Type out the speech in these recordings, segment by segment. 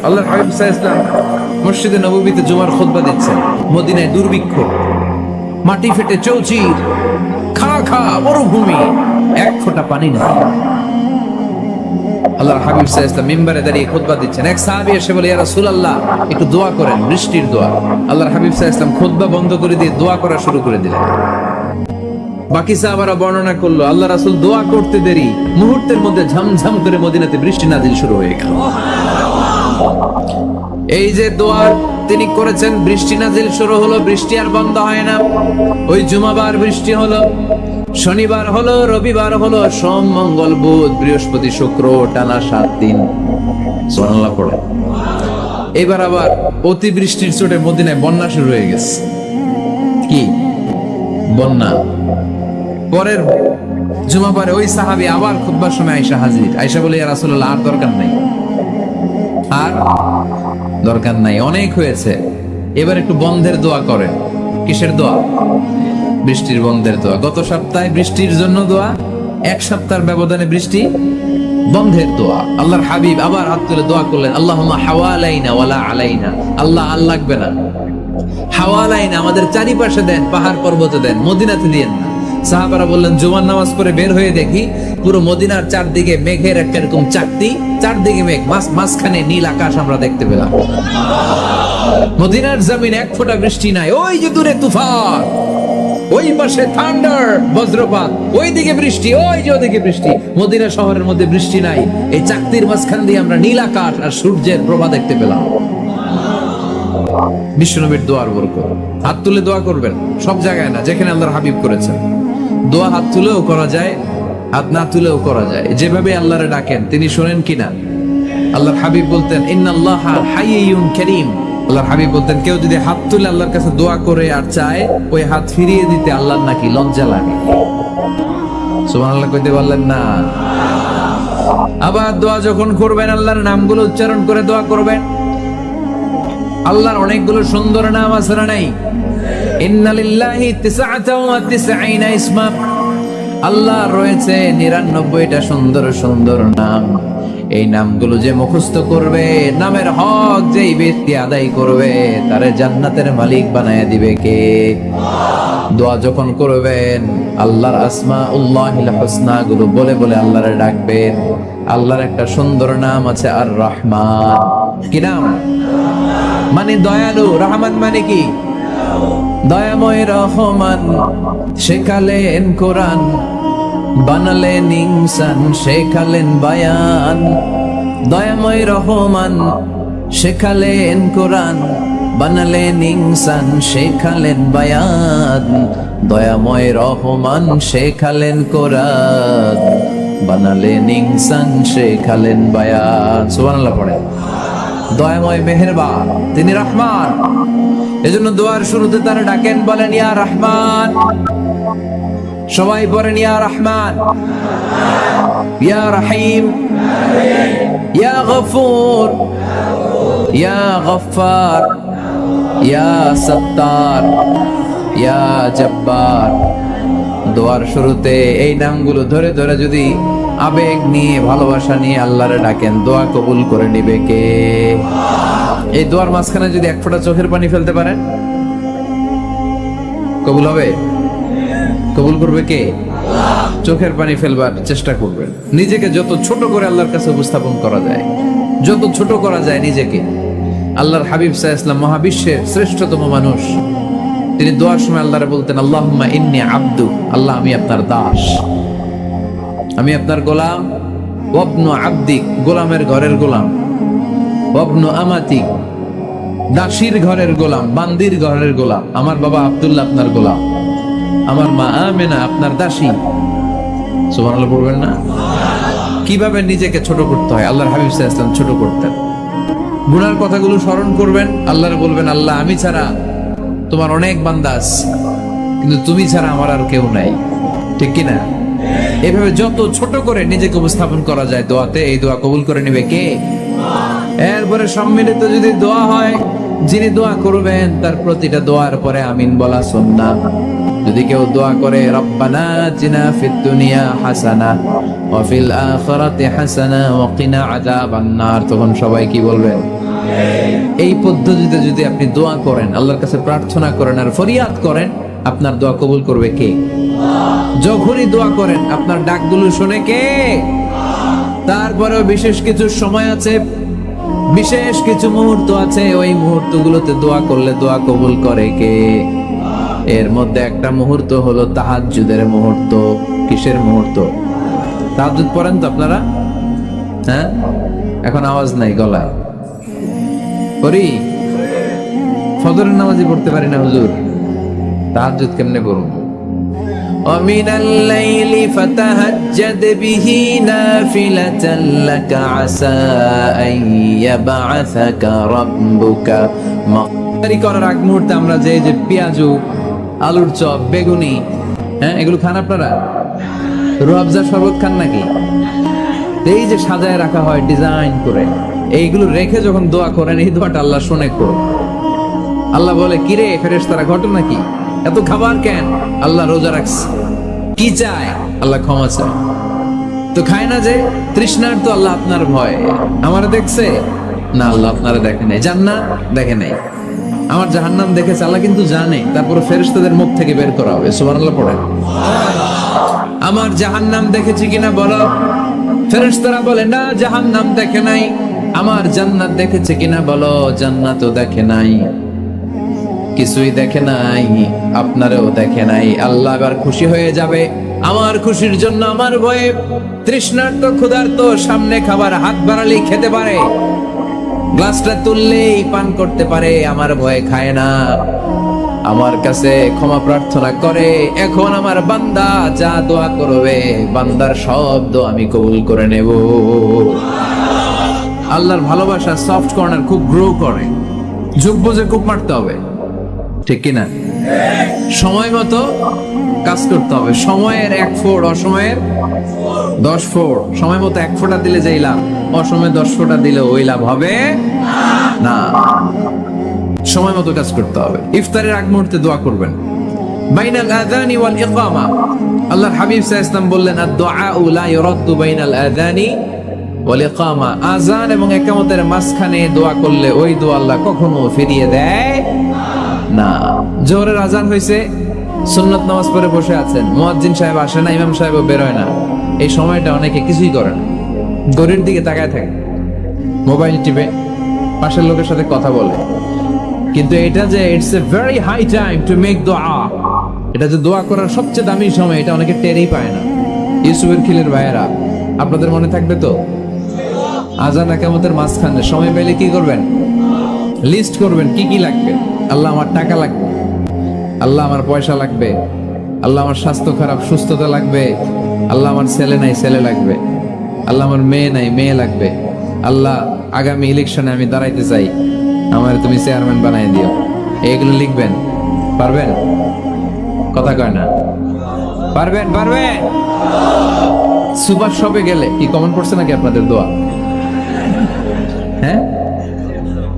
আল্লাহর হাবিব সাল্লাল্লাহু আলাইহি ওয়াসাল্লাম মসজিদে নববীতে জুমার খুতবা দিচ্ছেন। মদিনায় দুর্ভিক্ষ, মাটি ফেটে চৌচির, খা খা মরুভূমি, এক ফোঁটা পানি না। আল্লাহর হাবিব সাল্লাল্লাহু আলাইহি ওয়াসাল্লাম মিম্বারে দাঁড়িয়ে খুতবা দিচ্ছেন। এক সাহাবী এসে বলে, ইয়া রাসূলুল্লাহ, একটু দোয়া করেন, বৃষ্টির দোয়া। আল্লাহর হাবিব সাল্লাল্লাহু আলাইহি ওয়াসাল্লাম খুতবা বন্ধ করে দিয়ে দোয়া করা শুরু করে দিলেন। বাকি সাহাবারা বর্ণনা করলো, আল্লাহ রাসূল দোয়া করতে দেরি, মুহূর্তের মধ্যে ঝমঝম করে মদিনাতে বৃষ্টি নাজিল শুরু হয়ে গেল। এই যে দোয়া তিনি করেছেন, বৃষ্টি নাজিল শুরু হলো, বৃষ্টি আর বন্ধ হয় না। ওই জুমাবার বৃষ্টি হলো, শনিবার হলো, রবিবার হলো, সোম মঙ্গল বুধ বৃহস্পতি শুক্র, টানা 7 দিন। সুবহানাল্লাহ পড়ে। এবার আবার অতিবৃষ্টির চোটে মদিনায় বন্যা শুরু হয়ে গেছে। কি বন্যা? পরের জুমাবারে ওই সাহাবী আবার খুতবার সময় আয়েশা হাজির। আয়েশা বলে, ইয়া রাসূলুল্লাহ, আর দরকার নাই, আর দরকার নাই, অনেক হয়েছে, এবার একটু বন্ধের দোয়া করেন। কিসের দোয়া? বৃষ্টির বন্ধের দোয়া। গত সপ্তাহে বৃষ্টির জন্য দোয়া, এক সপ্তাহের ব্যবধানে বৃষ্টি বন্ধের দোয়া। আল্লাহর হাবিব আবার হাত তুলে দোয়া করলেন, আল্লাহুম্মা হাওয়ালাইনা ওয়ালা আলাইনা। আল্লাহ আর লাগবে না, হাওয়ালাইনা আমাদের চারিপাশে দেন, পাহাড় পর্বতে দেন, মদিনাতে দিয়েন না। সাহাবারা বললেন, জুমার নামাজ পড়ে বের হয়ে দেখি পুরো মদিনার চারদিকে মেঘের একটা এরকম চাকতি, চারদিকে মেঘ, মাঝখানে নীল আকাশ আমরা দেখতে পেলাম। মদিনার জমিন এক ফোঁটা বৃষ্টি নাই। ওই যে দূরে তুফান, ওই পাশে থান্ডার, বজ্রপাত, ওই দিকে বৃষ্টি, ওই যে ওদিকে বৃষ্টি। মদিনা শহরের মধ্যে বৃষ্টি নাই, এই চাকতির মাঝখান দিয়ে আমরা নীল আকাশ আর সূর্যের প্রভা দেখতে পেলাম। বিশ্বনবীর দোয়ার বরকত। হাত তুলে দোয়া করবেন, সব জায়গায় না, যেখানে আল্লাহর হাবিব করেছেন। দোয়া হাত তুলেও করা যায়, হাত না তুলেও করা যায়। যেভাবে আল্লাহরে ডাকেন তিনি শোনেন কিনা। আল্লাহর হাবিব বলতেন, ইন্নাল্লাহা হাইয়ুন কারীম। আল্লাহর হাবিব বলতেন, কেউ যদি হাত তুলে আল্লাহর কাছে দোয়া করে আর চায়, ওই হাত ফিরিয়ে দিতে আল্লাহর নাকি লজ্জা লাগে। সুবহানাল্লাহ কইতে বললেন না? আবার দোয়া যখন করবেন, আল্লাহর নামগুলো উচ্চারণ করে দোয়া করবেন। আল্লাহর অনেকগুলো সুন্দর নাম আছে না নাই? ইন্নালিল্লাহি 99 ইসমা। আল্লাহ রয়েছে 99টা সুন্দর সুন্দর নাম। এই নামগুলো যে মুখস্থ করবে, নামের হক যেই ব্যক্তি আদায় করবে, তারে জান্নাতের মালিক বানায় দিবে কে? দোয়া যখন করবেন, আল্লাহর আসমাউল্লাহিল হুসনা গুলো বলে বলে আল্লাহরে ডাকবেন। আল্লাহর একটা সুন্দর নাম আছে, আর রহমান। কি নাম? মানে দয়ালু। রহমান মানে কি? দয়াময়। রহমান শেখালেন কোরআন, বানালেন ইনসান, শেখালেন বায়ান। দয়াময় রহমান শেখালেন কোরআন, বানালেন ইনসান, শেখালেন বায়ান। দয়াময় রহমান শেখালেন কোরআন, বানালেন ইনসান, শেখালেন বায়ান। সুবহানাল্লাহ পড়ে। দয়াময় মেহেরবান, তিনি রহমান। এজন্য দোয়ার শুরুতে তারা ডাকেন, বলেন ইয়া রহমান। সবাই পড়েন ইয়া রহমান, ইয়া রহিম, ইয়া গফুর, ইয়া গফফার, ইয়া সত্তার, ইয়া জব্বার। দোয়ার শুরুতে এই নামগুলো ধরে ধরে যদি আবেগ নিয়ে, ভালোবাসা নিয়ে আল্লাহরে ডাকেন, দোয়া কবুল করে নিবে কে? এই দোয়ার মাঝখানে যদি এক ফোঁটা চোখের পানি ফেলতে পারেন, কবুল হবে? কবুল করবে কে? চোখের পানি ফেলবার চেষ্টা করবেন। নিজেকে যত ছোট করে আল্লাহর কাছে উপস্থাপন করা যায়, যত ছোট করা যায় নিজেকে। আল্লাহর হাবিব সাল্লাল্লাহু আলাইহি ওয়াসাল্লাম মহাবিশ্বের শ্রেষ্ঠতম মানুষ। তিনি দোয়ার সময় আল্লাহরে বলতেন, আল্লাহুম্মা ইন্নী আবদু। আল্লাহ, আমি আপনার দাস, আমি আপনার গোলাম। ওয়াবনু আবদিক, গোলামের ঘরের গোলাম। ওয়াবনু আমাতিক, দাসীর ঘরের গোলাম, বান্দির ঘরের গোলাম। আমার বাবা আব্দুল্লাহ আপনার গোলাম, আমার মা আমেনা আপনার দাসী। সুবহানাল্লাহ পড়বেন না? কিভাবে নিজেকে ছোট করতে হয় আল্লাহর হাবিব সাল্লাল্লাহু আলাইহি ওয়াসাল্লাম ছোট করতেন। গুনার কথাগুলো স্মরণ করবেন, আল্লাহরে বলবেন, আল্লাহ, আমি ছাড়া তোমার অনেক বান্দা আছে, কিন্তু তুমি ছাড়া আমার আর কেউ নাই। ঠিক কিনা? এভাবে যত ছোট করে নিজেকে উপস্থাপন করা যায় দোয়াতে, এই দোয়া কবুল করে নেবে কে? এরপরে সম্মিলিত যদি দোয়া হয়, যিনি দোয়া করবেন তার প্রতিটা দোয়ার পরে আমিন বলা সুন্নাহ। যদি কেউ দোয়া করে, রব্বানা আতিনা ফিদ দুনিয়া হাসানাহ ওয়া ফিল আখিরাতি হাসানাহ ওয়া কিনা আযাবান নার, তখন সবাই কি বলবেন? এই পদ্ধতিতে যদি আপনি দোয়া করেন, আল্লাহর কাছে প্রার্থনা করেন আর ফরিয়াদ করেন, আপনার দোয়া কবুল করবে কে? যখনই দোয়া করেন আপনার ডাকগুলো শুনে কে? তারপরেও বিশেষ কিছু সময় আছে, বিশেষ কিছু মুহূর্ত আছে, ওই মুহূর্তগুলোতে দোয়া করলে দোয়া কবুল করে কে? এর মধ্যে একটা মুহূর্ত হলো তাহাজ্জুদের মুহূর্ত। কিসের মুহূর্ত? তাহাজ্জুদ পড়েন তো আপনারা? হ্যাঁ, এখন আওয়াজ নাই গলায়। পড়ি? ফজরের নামাজই পড়তে পারি না হুজুর, তাহাজ্জুদ কেমনে করব? ومن الليل فتهجد به نافلة لك عسى أن يبعثك ربك মক্কারি করার আগ মুহূর্তে আমরা যে পেঁয়াজু, আলুর চপ, বেগুনি, হ্যাঁ এগুলো খান আপনারা? রুয়াবজা শরবত খান নাকি? এই যে সাজায় রাখা হয় ডিজাইন করে, এইগুলো রেখে যখন দোয়া করেন, এই দোয়াটা আল্লাহ শুনে করুন। আল্লাহ বলে, কিরে ফেরেশতারা ঘটনা কি? এত খাবার কেন? আল্লাহ রোজা রাখছে। কি চায়? আল্লাহ ক্ষমা চায়। তো খায় না যে তৃষ্ণার, তো আল্লাহ আপনার ভয়। আমার দেখছে না, আল্লাহ আপনারা দেখে নাই। জান্নাত দেখে নাই, আমার জাহান্নাম দেখেছে আল্লাহ কিন্তু জানে। তারপরে ফেরেশতাদের মুখ থেকে বের করা হবে। সুবহানাল্লাহ পড়েন। আমার জাহান্নাম দেখেছি কিনা বলো? ফেরেশতারা বলে না, জাহান্নাম দেখে নাই। আমার জান্নাত দেখেছে কিনা বলো? জান্নাতও দেখে নাই, কিছুই দেখে নাই, আপনারও দেখে নাই। আল্লাহ এবার খুশি হয়ে যাবে। আমার খুশির জন্য আমার ভয়ে তৃষ্ণার্ত ক্ষুধার্ত সামনে খাবার হাত বাড়ালেই খেতে পারে, গ্লাসটা তুললেই পান করতে পারে, আমার ভয়ে খায় না, আমার কাছে ক্ষমা প্রার্থনা করে। এখন আমার বান্দা যা দোয়া করবে, বান্দার সব দোয়া আমি কবুল করে নেব। আল্লাহর ভালোবাসা সফট কর্নার খুব গ্রো করে, যোগ বুঝে খুব মারতে হবে, ঠিক কিনা? সময় মতো কাজ করতে হবে। সময়ের 1 ফোঁট, অসময়ের 10 ফোঁট। সময় মতো 1 ফোঁটা দিলে যেই লাভ, অসময়ে 10 ফোঁটা দিলে ওই লাভ হবে না। সময় মতো কাজ করতে হবে। ইফতারের আগ মুহূর্তে দোয়া করবেন। বাইনাল আযানি ওয়াল ইকামা, আল্লাহর হাবিব সাল্লাল্লাহু আলাইহি ওয়াসাল্লাম বললেন, আদ-দুআউ লা ইউরাদ্দু বাইনাল আযানি ওয়াল ইকামা। আযান এবং ইকামতের মাঝখানে দোয়া করলে ওই দোয়া আল্লাহ কখনো ফিরিয়ে দেয় না। জোহরের আজান হয়েছে, সুন্নাত নামাজ পড়ে বসে আছেন, মুয়াজ্জিন সাহেব আসে না, ইমাম সাহেবও বের হয় না, এই সময়টা অনেকে কিছুই করে না, ঘড়ির দিকে তাকায় থাকে, মোবাইল টিপে, পাশের লোকের সাথে কথা বলে। কিন্তু এটা যে it's a very high time to make দোয়া, এটা যে দোয়া করার সবচেয়ে দামি সময়, এটা অনেকে টেরই পায় না। ইউসুফের খিলের ভাইয়েরা, আপনাদের মনে থাকবে তো? আজান ইকামতের মাঝখানে সময় পেলে কি করবেন? লিস্ট করবেন কি কি লাগবে। আল্লাহ আমার টাকা লাগবে, আল্লাহ আমার পয়সা লাগবে, আল্লাহ আমার স্বাস্থ্য খারাপ সুস্থতা লাগবে, আল্লাহ আমার ছেলে নাই ছেলে লাগবে, আল্লাহ আমার মেয়ে নাই মেয়ে লাগবে, আল্লাহ আগামী ইলেকশনে আমি দাঁড়াইতে চাই, আমার তুমি চেয়ারম্যান বানাই দিও। এইগুলো লিখবেন। পারবেন? কথা কয় না। পারবেন? পারবেন? সুপার শপে গেলে কি কমন পড়ছে নাকি আপনাদের দোয়া? হ্যাঁ,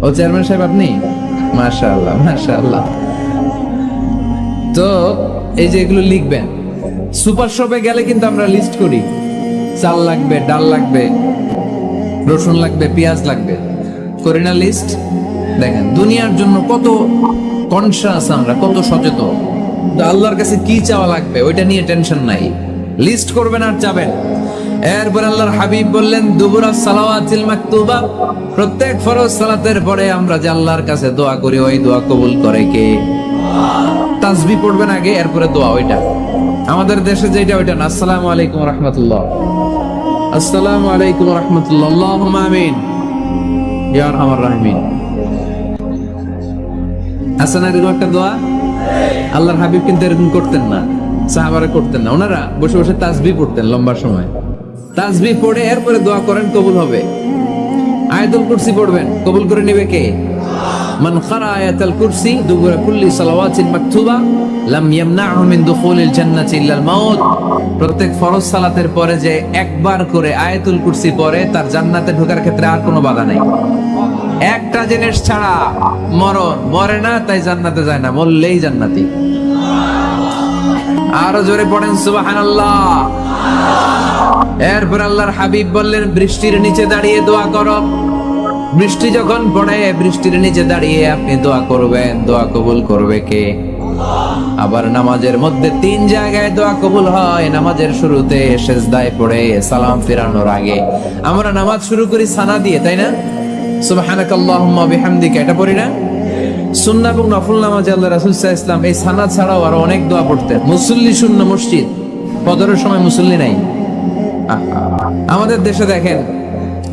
ও চেয়ারম্যান সাহেব আপনি? মাশাআল্লাহ মাশাআল্লাহ। তো এই যে এগুলো লিখবেন। সুপার শপে গেলে কিন্তু আমরা লিস্ট করি, চাল লাগবে, ডাল লাগবে, রসুন লাগবে, পেঁয়াজ লাগবে, করি না লিস্ট? দেখেন দুনিয়ার জন্য কত কনশাস আমরা, কত সচেতন। আল্লাহর কাছে কি চাওয়া লাগবে ওইটা নিয়ে টেনশন নাই, লিস্ট করবেন আর যাবেন। এরপর আল্লাহর হাবিব বললেন, দুবুরা সালাওয়াতিল মাকতুবা, প্রত্যেক ফরজ সালাতের পরে আমরা যে আল্লাহর কাছে দোয়া করি, ওই দোয়া কবুল করে কে? তাসবিহ পড়বেন আগে, এরপরে দোয়া। ওইটা আমাদের দেশে যেটা, ওইটা না। আসসালামু আলাইকুম রাহমাতুল্লাহ, আসসালামু আলাইকুম রাহমাতুল্লাহ, আল্লাহুম্মা আমিন ইয়া আরহামার রাহিমিন। আসলে এরকম একটা দোয়া আল্লাহর হাবিব কিন্তু এরকম করতেন না, সাহাবারা করতেন না। ওনারা বসে বসে তাসবিহ পড়তেন লম্বা সময়। তাসবিহ পড়ে এরপরে দোয়া করেন, কবুল হবে। আয়াতুল কুরসি পড়বেন, কবুল করে নেবে কে? মান ক্বারা আয়াতুল কুরসি দুবুরা কুল্লি সালাওয়াতিন মাকতুবা লাম ইয়ামনাহু মিন দুখুলিল জান্নাতি ইল্লাল মাউত। প্রত্যেক ফরজ সালাতের পরে যে একবার করে আয়াতুল কুরসি পড়ে, তার জান্নাতে ঢোকার ক্ষেত্রে আর কোনো বাধা নাই। একটা জিনিস ছাড়া, মরণ। মরে না তাই জান্নাতে যায় না, মরলেই জান্নাতি। আরো জোরে পড়েন সুবহানাল্লাহ। এরপর আল্লাহর হাবিব বললেন, বৃষ্টির নিচে দাঁড়িয়ে দোয়া করো, বৃষ্টি যখন পড়ে বৃষ্টির নিচে দাঁড়িয়ে আপনি দোয়া করবেন, দোয়া কবুল করবে কে? আবার নামাজের মধ্যে 3 জায়গায় দোয়া কবুল হয়। নামাজের শুরুতে, সেজদায় পড়ে, সালাম ফেরানোর আগে। আমরা নামাজ শুরু করি সানা দিয়ে, তাই না? সুবহানাকাল্লাহুম্মা বিহামদিকা, এটা পড়ি না? সুন্নাহ এবং নফল নামাজে আল্লাহ রাসূল সাল্লাল্লাহু আলাইহি ওয়াসাল্লাম এই সানা ছাড়াও আরো অনেক দোয়া পড়তেন। মুসল্লি শূন্য মসজিদ, ফজরের সময় মুসল্লি নাই। আমাদের দেশে দেখেন,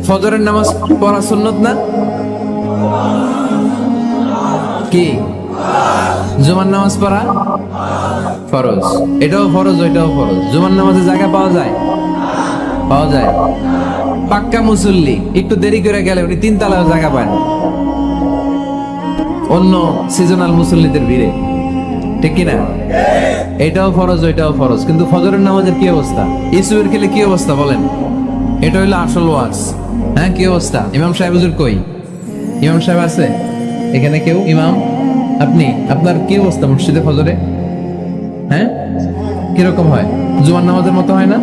ফজরের নামাজ পড়া সুন্নত না? কি? জুমার নামাজ পড়া ফরজ। এটাও ফরজ, ওইটাও ফরজ। জুমার নামাজে জায়গা পাওয়া যায়? পাওয়া যায়। পাক্কা মুসল্লি একটু দেরি করে গেলে উনি 3 তলায় জায়গা পায় না, অন্য সিজনাল মুসল্লিদের ভিড়ে, ঠিক কিনা? এটাও ফরজ, ওইটাও ফরজ। কিন্তু ফজরের নামাজের কি অবস্থা? ইসুবের খেলে কি অবস্থা বলেন? এটা হইলো আসল ওয়াজ। হ্যাঁ, কি অবস্থা? ইমাম সাহেব হুজুর কই? ইমাম সাহেব আছে এখানে? কেউ ইমাম? আপনি, আপনার কি অবস্থা মসজিদে ফজরে? হ্যাঁ, কিরকম হয়? জুমার নামাজের মতো হয় না?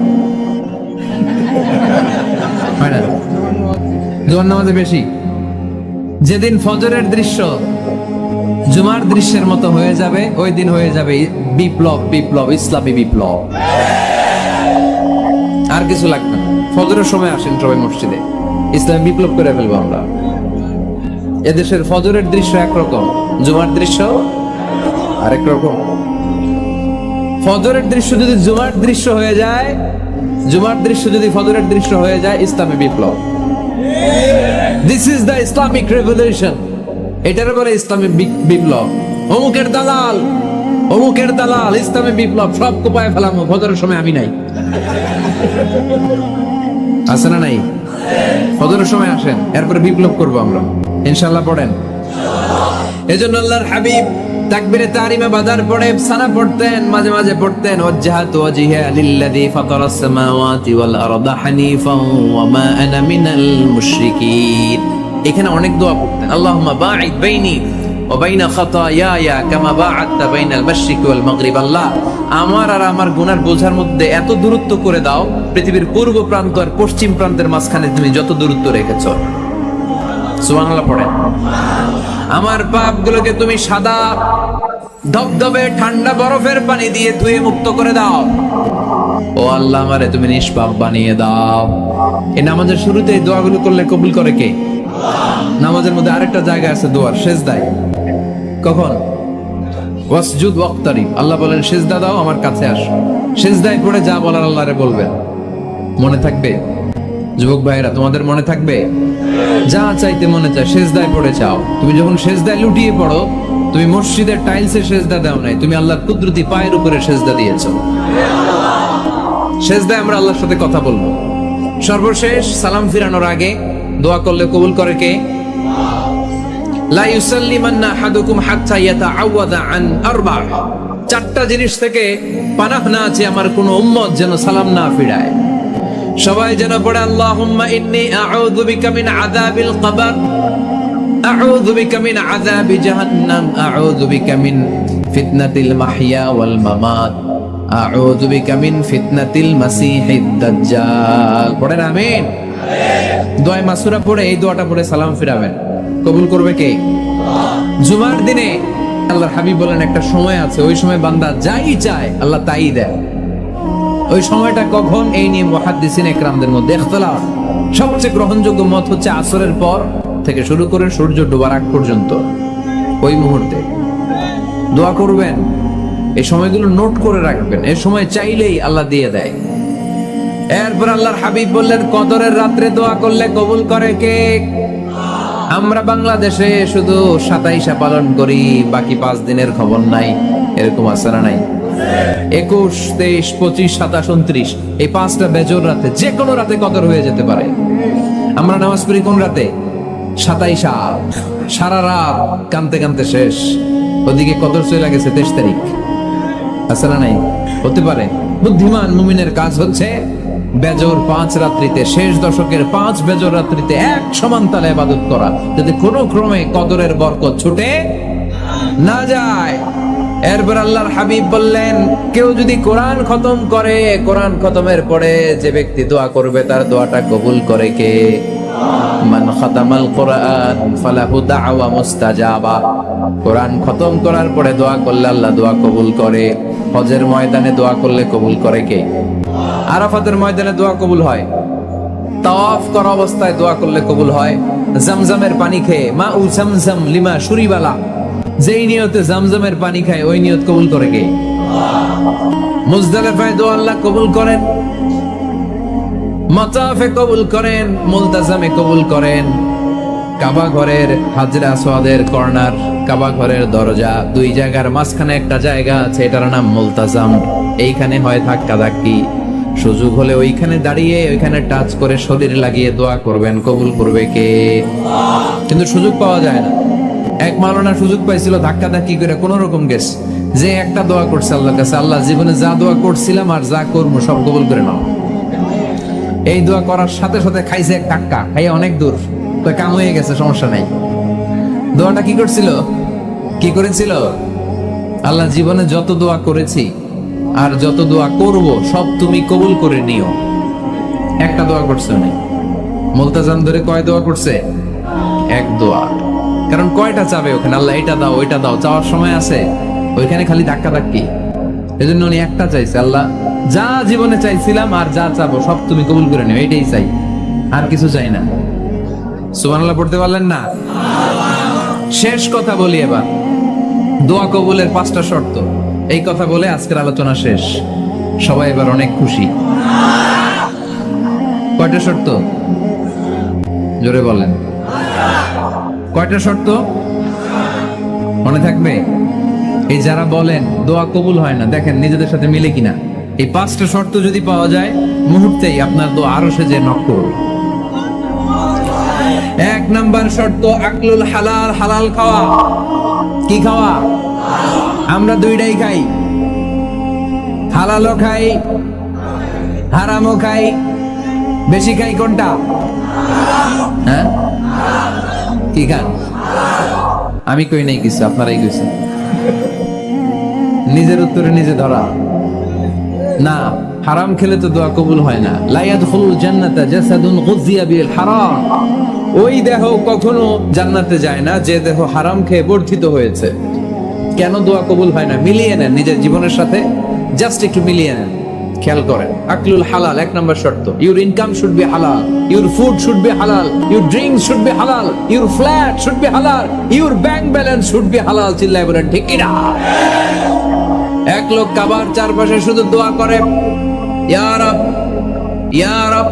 হয় না? জুমার নামাজে বেশি। যেদিন ফজরের দৃশ্য জুমার দৃশ্যের মতো হয়ে যাবে, ওই দিন হয়ে যাবে বিপ্লব, বিপ্লব, ইসলামী বিপ্লব। আর কিছু লাগবে না। ফজরের সময় আসেন সবাই মসজিদে, ইসলামী বিপ্লব করে ফেলবো আমরা। এদেশের ফজরের দৃশ্য একরকম, জুমার দৃশ্য আরেক রকম। ফজরের দৃশ্য যদি জুমার দৃশ্য হয়ে যায়, জুমার দৃশ্য যদি ফজরের দৃশ্য হয়ে যায়, ইসলামী বিপ্লব। This is the Islamic revolution. এটার বলে ইসলামী বিপ্লব। অমুকের দালাল, অমুকের দালাল, ইসলামী বিপ্লব সব কোপায় ফেলামো। ফজরের সময় আমি নাই, আছে না নাই? ফজরের সময় আসেন, এরপরে বিপ্লব করবো আমরা ইনশাআল্লাহ। পড়েন। এজন্য আল্লাহর হাবিব তাকবীরে তাহরিমে বাদার পড়ে সানা পড়তেন, মাঝে মাঝে পড়তেন ওয়াজহাতু ওয়াজহিয়া লিল্লাযী ফাতারাস সামাওয়াতি ওয়াল আরদা হানিফান ওয়া মা আনা মিনাল মুশরিকিন। এখানে অনেক দোয়া পড়তেন। আল্লাহুম্মা বাঈদ বাইনি ওয়া বাইনা খাতায়ায়া কামা বাআদতা বাইনাল মাশরিকি ওয়াল মাগরিব। আল্লাহ, আমার আর আমার গুনার বোঝার মধ্যে এত দূরত্ব করে দাও, পৃথিবীর পূর্ব প্রান্ত আর পশ্চিম প্রান্তের মাঝখানে তুমি যত দূরত্ব রেখেছো। সুবহানাল্লাহ পড়েন। আমার পাপগুলোকে তুমি সাদা ধবধবে ঠান্ডা বরফের পানি দিয়ে ধুয়ে মুক্ত করে দাও। ও আল্লাহ, আমারে তুমি নিষ্পাপ বানিয়ে দাও। এই নামাজের শুরুতে এই দোয়াগুলো করলে কবুল করে কে? নামাজের মধ্যে আরেকটা জায়গা আছে দোয়ার, সেজদায়। কখন? ওয়াসজুদ ওয়াক্তারিব। আল্লাহ বলেন সেজদা দাও, আমার কাছে আসো। সেজদায় পড়ে যা বলার আল্লাহরে বলবেন। মনে থাকবে? যুবক ভাইরা, তোমাদের মনে থাকবে? যা চাইতে মনে চায় সেজদায় পড়ে চাও। তুমি যখন সেজদায় লুটিয়ে পড়ো, তুমি মসজিদের টাইলসে সেজদা দাও নাই, তুমি আল্লাহর কুদরতি পায়ের উপরে সেজদা দিয়েছো। সেজদায় আমরা আল্লাহর সাথে কথা বলবো। সর্বশেষ সালাম ফিরানোর আগে দোয়া করলে কবুল করে কে? লা ইউসাল্লিমান্না আহাদুকুম হাত্তা ইয়াতাআওয়াদা আন আরবা'। 4টা জিনিস থেকে পানাহ না আছে আমার কোন উম্মত যেন সালাম না ফিরায়। সবাই যেন পড়ে আল্লাহুম্মা ইন্নী আউযু বিকা মিন আযাবিল কবর, আউযু বিকা মিন আযাবি জাহান্নাম, আউযু বিকা মিন ফিতনাতিল মাহইয়া ওয়াল মামাত, আউযু বিকা মিন ফিতনাতিল মাসিহিদ দাজ্জাল। পড়েন আমিন। দোয়া মাসুরা পড়ে এই দোয়াটা পড়ে সালাম ফিরাবেন। কবুল করবে কে? জুমার দিনে আল্লাহর হাবিব বলেন একটা সময় আছে, ওই সময় বান্দা যাই চায় আল্লাহ তাই দেয়। ওই সময়টা কখন? এই নিয়ে মুহাদ্দিসিন ইকরামদের মধ্যে ইখতিলাফ। সবচেয়ে গ্রহণযোগ্য মত হচ্ছে আসরের পর থেকে শুরু করে সূর্য ডোবার আগ পর্যন্ত। ওই মুহূর্তে দোয়া করবেন। এই সময়গুলো নোট করে রাখবেন, এই সময় চাইলেই আল্লাহ দিয়ে দেয়। এরপর আল্লাহর হাবিব বললেন কদরের রাত্রে দোয়া করলে কবুল করে কে? আমরা বাংলাদেশে শুধু 27 পালন করি, বাকি 5 দিনের খবর নাই। এরকম আছে না নাই? 21, 23, 25, 27, 29 এই 5টা বেজর রাতে, যে কোনো রাতে কদর হয়ে যেতে পারে। আমরা নামাজ পড়ি কোন রাতে? 27। সারা রাত কানতে কানতে শেষ, ওদিকে কদর চলে গেছে 23 তারিখ। আছে না নাই? হতে পারে। বুদ্ধিমান মুমিনের কাজ হচ্ছে বেজর 5 রাত্রিতে, শেষ দশকের 5 বেজর রাত্রিতে এক সমান তালে ইবাদত করা, যাতে কোনো ক্রমে কদরের বরকত ছুটে না যায়। এরপর আল্লাহর হাবিব বললেন কেউ যদি কোরআন খতম করে, কোরআন খতমের পরে যে ব্যক্তি দোয়া করবে তার দোয়াটা কবুল করে কে? মান খাতামাল কোরআন ফালাহু দাওয়া মুস্তাজাবা। কোরআন খতম করার পরে দোয়া করলে আল্লাহ দোয়া কবুল করে। হজের ময়দানে দোয়া করলে কবুল করে কে? আরাফাতের ময়দানে দোয়া কবুল হয়। তাওয়াফ করা অবস্থায় দোয়া করলে কবুল হয়। জামজামের পানি খেয়ে মা উ জামজাম লিমা শুরিবালা, যেই নিয়তে জামজামের পানি খায় ওই নিয়ত কবুল করে কে? মুজদালিফায় দোয়া আল্লাহ কবুল করেন, মাতাফে কবুল করেন, মুলতাজামে কবুল করেন। কাবা ঘরের হাজরে আসওয়াদের কর্নার, কাবা ঘরের দরজা, দুই জায়গার মাঝখানে একটা জায়গা আছে, এটার নাম মুলতাজাম। এইখানে হয় ধাক্কা ধাক্কি, সুযোগ হলে ওইখানে দাঁড়িয়ে ওইখানে টাচ করে শরীর লাগিয়ে দোয়া করবেন, কবুল করবে কে? কিন্তু সুযোগ পাওয়া যায় না। এক মাওলানা সুযোগ পাইছিল ধাক্কা ধাক্কি করে কোন রকম গেছে, যে একটা দোয়া করছে আল্লাহর কাছে, আল্লাহ জীবনে যা দোয়া করছিলাম আর যা করবো সব কবুল করে নাও। এই দোয়া করার সাথে সাথে খাইছে এক ধাক্কা, খাইয়ে অনেক দূর, তো কাম হয়ে গেছে, সমস্যা নাই। দোয়াটা কি করছিল? কি করেছিল? আল্লাহ জীবনে যত দোয়া করেছি আর যত দোয়া করব সব তুমি কবুল করে নিও। একটা দোয়া করছে না। মুলতাজাম ধরে কয় দোয়া করছে? এক দোয়া। কারণ কয়টা চাবে ওখানে? আল্লাহ এটা দাও ওইটা দাও, চাওয়ার সময় আছে? ওইখানে খালি ধাক্কা ধাক্কি। এজন্য উনি একটা চাইছে, আল্লাহ যা জীবনে চাইছিলাম আর যা চাবো সব তুমি কবুল করে নিও, এটাই চাই, আর কিছু চাই না। সুবহানাল্লাহ পড়তে পারলেন না? শেষ কথা বলি এবার, দোয়া কবুলের 5টা শর্ত। এই কথা বলে আজকের আলোচনা শেষ। সবাই এবার অনেক খুশি। কয়টা শর্ত? জোরে বলেন। কয়টা শর্ত মনে থাকবে? এই যারা বলেন দোয়া কবুল হয় না, দেখেন নিজেদের সাথে মিলে কিনা। এই 5টা শর্ত যদি পাওয়া যায়, মুহূর্তেই আপনার দোয়া আরো সে যে নক করবে। 1 নাম্বার শর্ত আকলুল হালাল, হালাল খাওয়া। কি খাওয়া? আমরা দুইটাই খাই, হালালও খাই হারামও খাই। বেশি খাই কোনটা? হ্যাঁ, কি খান? আমি কই নাই কিছু, আপনারাই কইছেন। নিজের উত্তরে নিজে ধরা না। হারাম খেলে তো দোয়া কবুল হয় না। লা ইয়াদখুলুল জান্নাতা জাসাদুন গুযিয়া বিল হারাম। ওই দেহ কখনো জান্নাতে যায় না যে দেহ হারাম খেয়ে বর্ধিত হয়েছে। কেন দোয়া কবুল হয় না? মিলিয়ে নেন নিজের জীবনের সাথে, জাস্ট একটু মিলিয়ে নেন, খেয়াল করেন। আকলুল হালাল 1 নম্বর শর্ত। ইউর ইনকাম শুড বি হালাল, ইউর ফুড শুড বি হালাল, ইউর ড্রিঙ্কস শুড বি হালাল, ইউর ফ্ল্যাট শুড বি হালাল, your bank balance should be হালাল। চিল্লায় বলেন ঠিক কিনা? এক লোক কাবার চারপাশে শুধু দোয়া করে, ইয়া রব, ইয়া রব,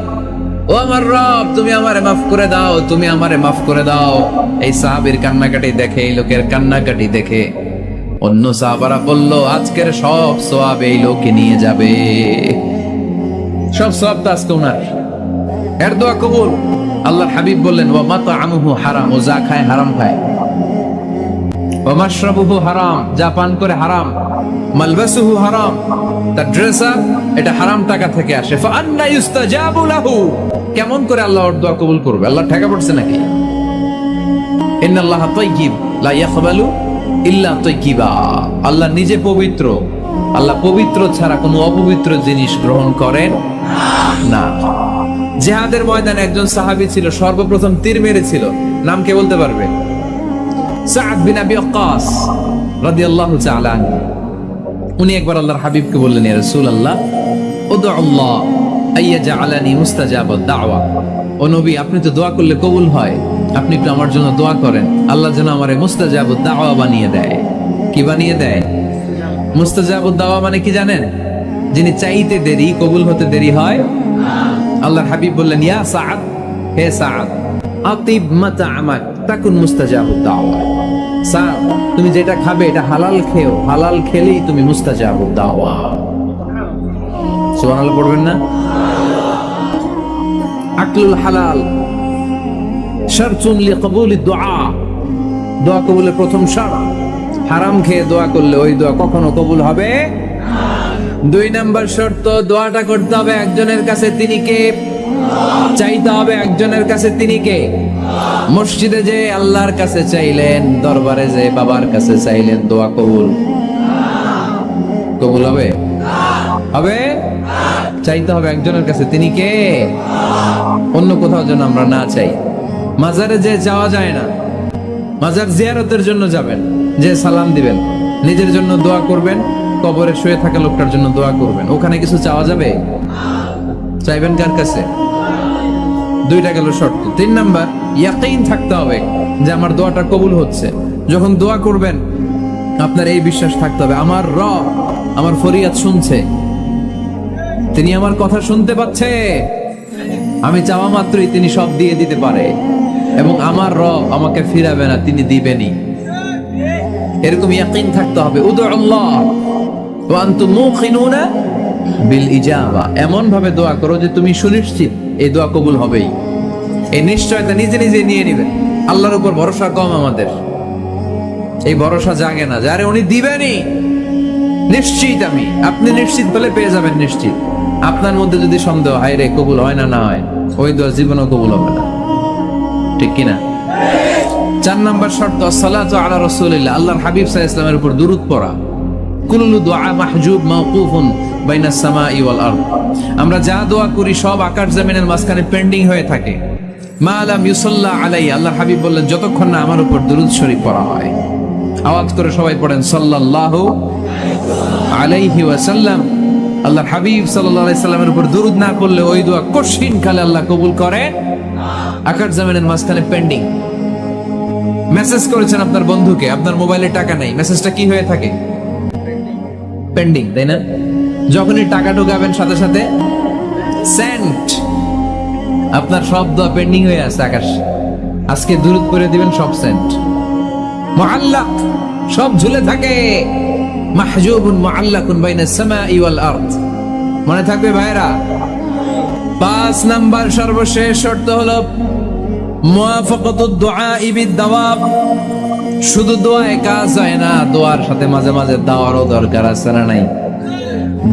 ও আমার রব, তুমি আমারে মাফ করে দাও, তুমি আমারে মাফ করে দাও। এই সাহাবীর কান্নাকাটি দেখে, এই লোকের কান্নাকাটি দেখে অন্য সাহাবারা বলল, আজকের সব সওয়াব এই লোকে নিয়ে যাবে। সব সওয়াব তো আজকে ওনার। এর দোয়া কবুল। আল্লাহর হাবিব বললেন, ওয়া মাতআমুহু হারাম, ও যা খায় হারাম খায়। ওয়া মাশরাবুহু হারাম, যা পান করে হারাম। মালবাসুহু হারাম, তার ড্রেস আপ এটা হারাম টাকা থেকে আসে। ফাআন্না ইউস্তাজাবু লাহু, কেমন করে আল্লাহ ওর দোয়া কবুল করবে? আল্লাহ ঠেকা পড়ছে নাকি? ইন্নাল্লাহা তাইয়্যিব লা ইয়াকবালু ইল্লা তাইয়্যিবা। আল্লাহ নিজে পবিত্র, আল্লাহ পবিত্র ছাড়া কোনো অপবিত্র জিনিস গ্রহণ করেন না। জিহাদের ময়দানে একজন সাহাবী ছিল, সর্বপ্রথম তীর মেরেছিল। নাম কে বলতে পারবে? সাদ বিন আবি ওয়াক্কাস রাদিয়াল্লাহু তাআলা আনহু। উনি একবার আল্লাহর হাবিবকে বললেন, ইয়া রাসূলুল্লাহ, উদউ আল্লাহ আইয়াজআলানি মুস্তাজাবাদ দাওয়া। ও নবী, আপনি তো দোয়া করলে কবুল হয়, আপনি একটু আমার জন্য দোয়া করেন, আল্লাহ যেন আমারে মুস্তাজাবুদ দাওয়া বানিয়ে দেয়। কি বানিয়ে দেয়? মুস্তাজাবুদ দাওয়া মানে কি জানেন? যিনি চাইতে দেরি, কবুল হতে দেরি হয়। আল্লাহর হাবিব বললেন, ইয়া সাদ, হে সাদ, আতিব মাতআমাক তাকুন মুস্তাজাবুদ দাওয়া। সাদ, তুমি যেটা খাবে এটা হালাল খেও, হালাল খেলেই তুমি মুস্তাজাবুদ দাওয়া। সুবহানাল্লাহ পড়বেন না? আকলুল হালাল শারতুন লিকবুলিদ দুআ, দোয়া কবুলের প্রথম শর্ত। হারাম খেয়ে দোয়া করলে ওই দোয়া কখনো কবুল হবে না। 2 নাম্বার শর্ত, দোয়াটা করতে হবে একজনের কাছে, তিনি কে? চাইতে হবে একজনের কাছে, তিনি কে? মসজিদে যে আল্লাহর কাছে চাইলেন, দরবারে যে বাবার কাছে চাইলেন, দোয়া কবুল? কবুল হবে? হবে? চাইতে হবে একজনের কাছে, তিনি কে? অন্য কোথাও যেন আমরা না চাই। মাজারে যে যাওয়া যায় না, মাজার জিয়ারতের জন্য যাবেন, যে সালাম দিবেন, নিজের জন্য দোয়া করবেন, কবরে শুয়ে থাকা লোকটার জন্য দোয়া করবেন। ওখানে কিছু চাওয়া যাবে? চাইবেন কার কাছে? দুইটা গেল শর্ত। 3 নাম্বার, ইয়াকিন থাকতে হবে যে আমার দোয়াটা কবুল হচ্ছে। যখন দোয়া করবেন আপনার এই বিশ্বাস থাকতে হবে, আমার রব আমার ফরিয়াদ শুনছে, তিনি আমার কথা শুনতে পাচ্ছে, আমি চাওয়া মাত্রই তিনি সব দিয়ে দিতে পারে, এবং আমার রব আমাকে ফিরাবে না, তিনি দিবেনই। এরকম ইয়াকিন থাকতে হবে। উদুল্লাহ ওয়া আনতুম মুকিনুনা বিল ইজাবা, এমন ভাবে দোয়া করো যে তুমি সুনিশ্চিত এই দোয়া কবুল হবেই। এই নিশ্চয়তা নিজে নিজে নিয়ে নেবেন। আল্লাহর উপর ভরসা কম আমাদের, এই ভরসা জাগে না যারে উনি দিবেনই, নিশ্চিত আমি। আপনি নিশ্চিত বলে পেয়ে যাবেন নিশ্চিত। আপনার মধ্যে যদি সন্দেহ হয় রে কবুল হয় না, না হয়, ওই দোয়া জীবনও কবুল হবে না, ঠিক কিনা? 4 নাম্বার শর্ত, সালাতু আলা রাসূলিল্লাহ, আল্লাহর হাবিব সাল্লাল্লাহু আলাইহি ওয়াসাল্লামের উপর দুরূদ পড়া। কুল্লু দুআ মাহজুব মাওকুফুন বাইনাস সামাই ওয়াল আরদ, আমরা যা দোয়া করি সব আকাশ জমিনের মাঝখানে পেন্ডিং হয়ে থাকে। মা লাম ইউসাল্লা আলাইহি, আল্লাহর হাবিব বললেন যতক্ষণ না আমার উপর দুরূদ শরীফ পড়া হয়। আওয়াজ করে সবাই পড়েন সাল্লাল্লাহু আলাইহি ওয়াসাল্লাম। আল্লাহর হাবিব সাল্লাল্লাহু আলাইহি সাল্লামের উপর দুরূদ না পড়লে ওই দোয়া কঠিন কালে আল্লাহ কবুল করে, আকাশ জমিনের মাঝখানে পেন্ডিং। মেসেজ করেছেন আপনার বন্ধুকে, আপনার মোবাইলে টাকা নেই, মেসেজটা কি হয়ে থাকে? পেন্ডিং, তাই না? যখনই টাকা ঢোকাবেন সাথে সাথে সেন্ট, আপনার সব দোয়া পেন্ডিং হয়ে আছে আকাশ। আজকে দুরূদ করে দিবেন, সব সেন্ট, মুআল্লাক, সব ঝুলে থাকে। মাহজুবুন মুআল্লাকুন বাইনাস সামাই ওয়াল আরদ, মনে থাকবে ভাইরা। 5 নাম্বার সর্বশেষ শর্ত হলো মুওয়াফাকাতুদ দুআ বিদ-দাওয়াব, শুধু দোয়ায় কাজ হয় না, দোয়ার সাথে মাঝে মাঝে দাওয়ারও দরকার আছে না নাই?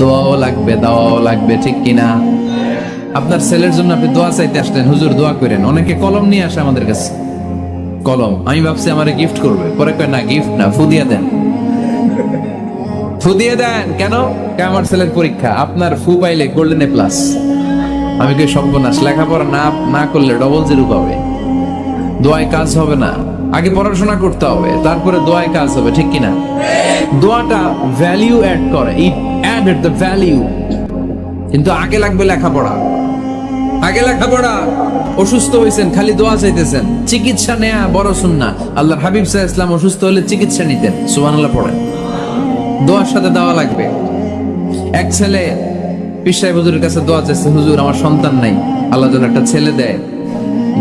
দোয়াও লাগবে, দাওয়াও লাগবে, ঠিক কিনা? আপনার ছেলের জন্য আপনি দোয়া চাইতে আসলেন, হুজুর দোয়া করেন। অনেকে কলম নিয়ে আসে আমাদের কাছে, কলম। আমি ভাবছি আমারে গিফট করবে, পরে কয় না, গিফট না, ফু দিয়ে দেন, ফু দিয়ে দেন। কেন? আমার ছেলের পরীক্ষা, আপনার ফু পাইলে গোল্ডেন এ প্লাস। আমি কই সর্বনাশ, লেখাপড়া না করলে ডবল জিরো পাবে, দোয়ায় কাজ হবে না। আগে পড়াশোনা করতে হবে, তারপরে দোয়ায় কাজ হবে, ঠিক কিনা? দোয়াটা ভ্যালিউ অ্যাড করে, ইট অ্যাডেড দ্য ভ্যালিউ। কিন্তু আগে লাগবে লেখাপড়া, আগে লেখাপড়া। অসুস্থ হয়েছেন, খালি দোয়া চাইতেছেন, চিকিৎসা নেয়া বড় সুন্নাহ। আল্লাহর হাবিব সাল্লাল্লাহু আলাইহি ওয়াসাল্লাম অসুস্থ হলে চিকিৎসা নিতেন, সুবহানাল্লাহ পড়েন। দোয়ার সাথে দেওয়া লাগবে। এক ছেলে পীর সাহেব হুজুরের কাছে দোয়া চাইছে, হুজুর আমার সন্তান নাই, আল্লাহ যেন একটা ছেলে দেয়,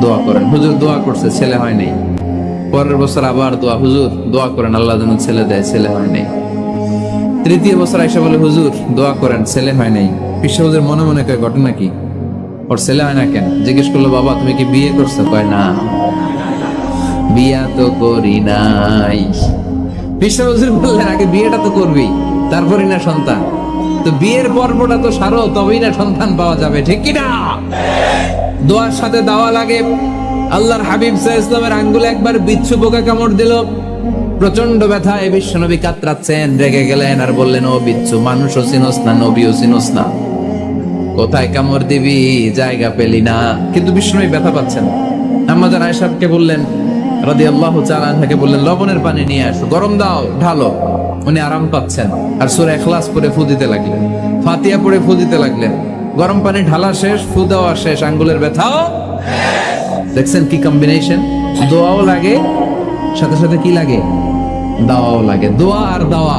দোয়া করেন। হুজুর দোয়া করছে, ছেলে হয় নাই। পরের বছর আবার দোয়া, হুজুর দোয়া করেন আল্লাহ যেন ছেলে দেয়, ছেলে হয় নাই। 3য় বছর আইসা বলে, হুজুর দোয়া করেন, ছেলে হয় নাই। পীর সাহেব হুজুর মনে মনে কয়, ঘটনা কি? ওর ছেলে হয় না কেন? জিজ্ঞেস করলো, বাবা তুমি কি বিয়ে করছো? কয় না, বিয়া তো করি নাই। পীর সাহেব হুজুর বললেন, আগে বিয়েটা তো করবি, তারপরই না সন্তান। তো বিয়ের পর্বটা তো সারো, তবেই না সন্তান পাওয়া যাবে, ঠিক কিনা? দোয়ার সাথে দেওয়া লাগে। আল্লাহর হাবিব সাল্লাল্লাহু আলাইহি ওয়াসাল্লামের আঙ্গুলে একবার বিচ্ছু পোকা কামড় দিল, প্রচন্ড ব্যথায় বিশ্বনবী কাতরাচ্ছেন, রেগে গেলেন আর বললেন, ও বিচ্ছু, মানুষও চিনোস না, নবীও চিনোস না, কোথায় কামড় দিবি, জায়গা পেলি না। কিন্তু বিশ্বনবী ব্যথা পাচ্ছেন। আম্মা জান আয়েশাকে বললেন রাদিয়াল্লাহু তাআলা আনহাকে বললেন, লবণের পানি নিয়ে আসো, গরম দাও, ঢালো। উনি আরাম পাচ্ছেন, আর সূরা ইখলাস পড়ে ফু দিতে লাগলেন, ফাতিহা পড়ে ফু দিতে লাগলেন। গরম পানি ঢালা শেষ, ফু দেওয়া শেষ, আঙ্গুলের ব্যথাও। দেখছেন কি কম্বিনেশন? দোয়াও লাগে, সাথে সাথে কি লাগে? দাওয়াও লাগে। দোয়া আর দাওয়া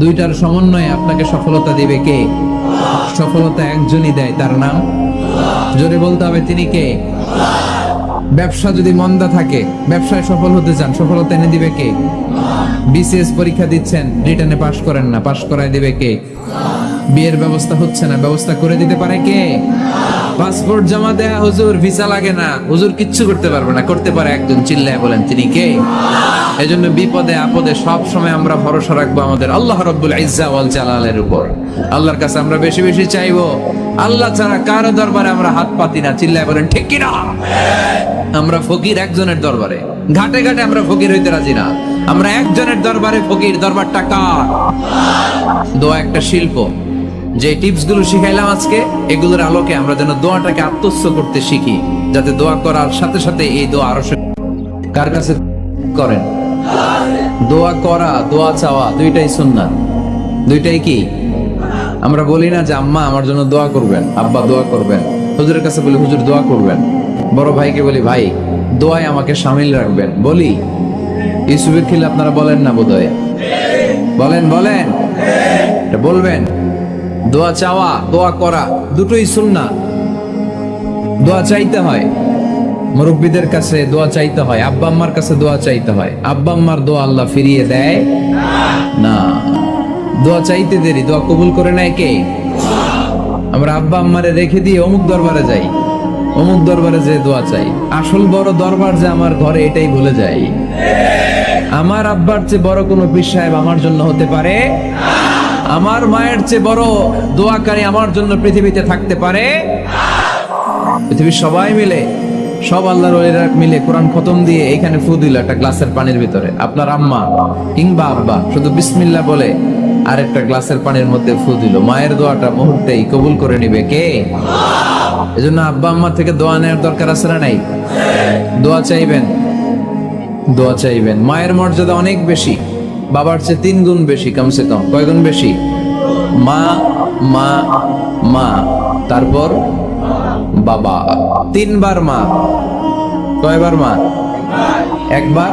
দুইটার সমন্বয়ে আপনাকে সফলতা দিবে কে? সফলতা একজনই দেয়, তার নাম জোরে বলতে হবে, তিনি কে? ব্যবসা যদি মন্দা থাকে, ব্যবসায় সফল হতে চান, সফলতা এনে দিবে কে? বিসিএস পরীক্ষা দিচ্ছেন, রিটেনে পাশ করেন না, পাশ করায় দিবে কে? বিয়ের ব্যবস্থা হচ্ছে না, ব্যবস্থা করে দিতে পারে কে? পাসপোর্ট জমা দেয়া, হুজুর ভিসা লাগে না, হুজুর কিচ্ছু করতে পারবে না, করতে পারে একজন, চিল্লায় বলেন তিনি কে? এজন্য বিপদে আপদে সব সময় আমরা ভরসা রাখবো আমাদের আল্লাহ রাব্বুল ইজ্জা ওয়াল জালালের উপর। আল্লাহর কাছে আমরা বেশি বেশি চাইবো। আল্লাহ ছাড়া কারো দরবারে আমরা হাত পাতি না, চিল্লায় বলেন ঠিক কিনা? আমরা ফকির একজনের দরবারে, ঘাটে ঘাটে আমরা ফকির হইতে রাজি না, আমরা একজনের দরবারে ফকির। দরবারটা কার? দোয়া একটা শিল্প। যে টিপস গুলো শিখাইলাম আজকে, এগুলোর আলোকে আমরা যেন দোয়াটাকে আত্মস্থ করতে শিখি, যাতে দোয়া করার সাথে সাথে এই দোয়া আরো কার কাছে করেন। দোয়া করা, দোয়া চাওয়া দুইটাই সুন্নাত, দুইটাই কি? আমরা বলি না যে আম্মা আমার জন্য দোয়া করবেন, আব্বা দোয়া করবেন, হুজুরের কাছে বলি হুজুর দোয়া করবেন, বড় ভাইকে বলি ভাই দোয়ায় আমাকে শামিল রাখবেন, বলি। ইউসুফের খিলে আপনারা বলেন না বোধহয়? বলেন বলেন, বলবেন। দোয়া চাওয়া, দোয়া করা দুটোই সুন্নাত। দোয়া চাইতে হয়, মুরব্বীদের কাছে দোয়া চাইতে হয়, আব্বা আম্মার কাছে দোয়া চাইতে হয়। আব্বা আম্মার দোয়া আল্লাহ ফিরিয়ে দেয় না। দোয়া চাইতে দেরি, দোয়া কবুল করে নেয় কে? আমরা আব্বা আম্মারে রেখে দিয়ে অমুক দরবারে যাই, অমুক দরবারে যে দোয়া চাই। আসল বড় দরবার যে আমার ঘরে, এটাই ভুলে যাই। আমার আব্বার চেয়ে বড় কোনো পীর সাহেব আমার জন্য হতে পারে? আমার মায়ের চেয়ে বড় দোয়াকারী আমার জন্য পৃথিবীতে থাকতে পারে? পৃথিবীর সবাই মিলে, সব আল্লাহর ওলিরা মিলে কোরআন খতম দিয়ে এখানে ফু দিল একটা গ্লাসের পানির ভিতরে, আপনার আম্মা কিংবা আব্বা শুধু বিসমিল্লাহ বলে আরেকটা গ্লাসের পানির মধ্যে ফু দিল, মায়ের দোয়াটা মুহূর্তেই কবুল করে নিবে কে? এজন্য আব্বা আম্মা থেকে দোয়া নেওয়ার দরকার আছে না নাই? দোয়া চাইবেন, দোয়া চাইবেন। মায়ের মর্যাদা অনেক বেশি, বাবার চেয়ে 3 গুণ বেশি, কমসে কম। কয় গুণ বেশি? মা মা মা, তারপর বাবা, 3 বার মা। কয়বার মা? একবার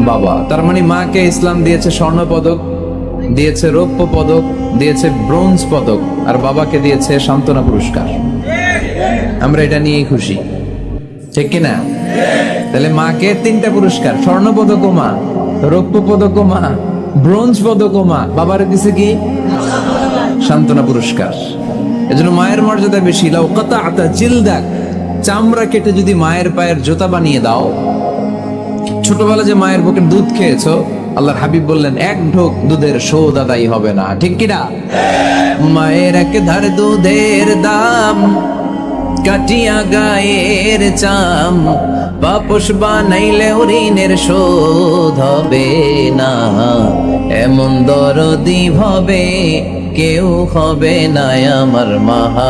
বাবা। তার মানে মাকে ইসলাম দিয়েছে স্বর্ণ পদক, দিয়েছে রৌপ্য পদক, দিয়েছে ব্রোঞ্জ পদক, আর বাবাকে দিয়েছে সান্ত্বনা পুরস্কার। আমরা এটা নিয়েই খুশি, ঠিক কিনা? তাহলে মাকে 3টা পুরস্কার, স্বর্ণ পদকও মা, রৌপ্য পদকও মা, ব্রোঞ্জ পদকও মা, বাবার দিছে কি? সান্ত্বনা পুরস্কার। এজন্য মায়ের মর্যাদা বেশি। লাউ কাতাআতা জিলদাক, চামড়া কেটে যদি মায়ের পায়ের জুতা বানিয়ে দাও। ছোটবেলা যে মায়ের বুকের দুধ খেয়েছো, আল্লাহর হাবিব বললেন 1 ঢোক দুধের শোধ আদায় হবে না, ঠিক কিনা? মায়ের এক ধার দুধের দাম, কাটিয়া গায়ের চাম, বাপস বানাইলে ঋণের শোধ হবে না। এমন দরদি হবে কেউ হবে না আমার মাহাগো।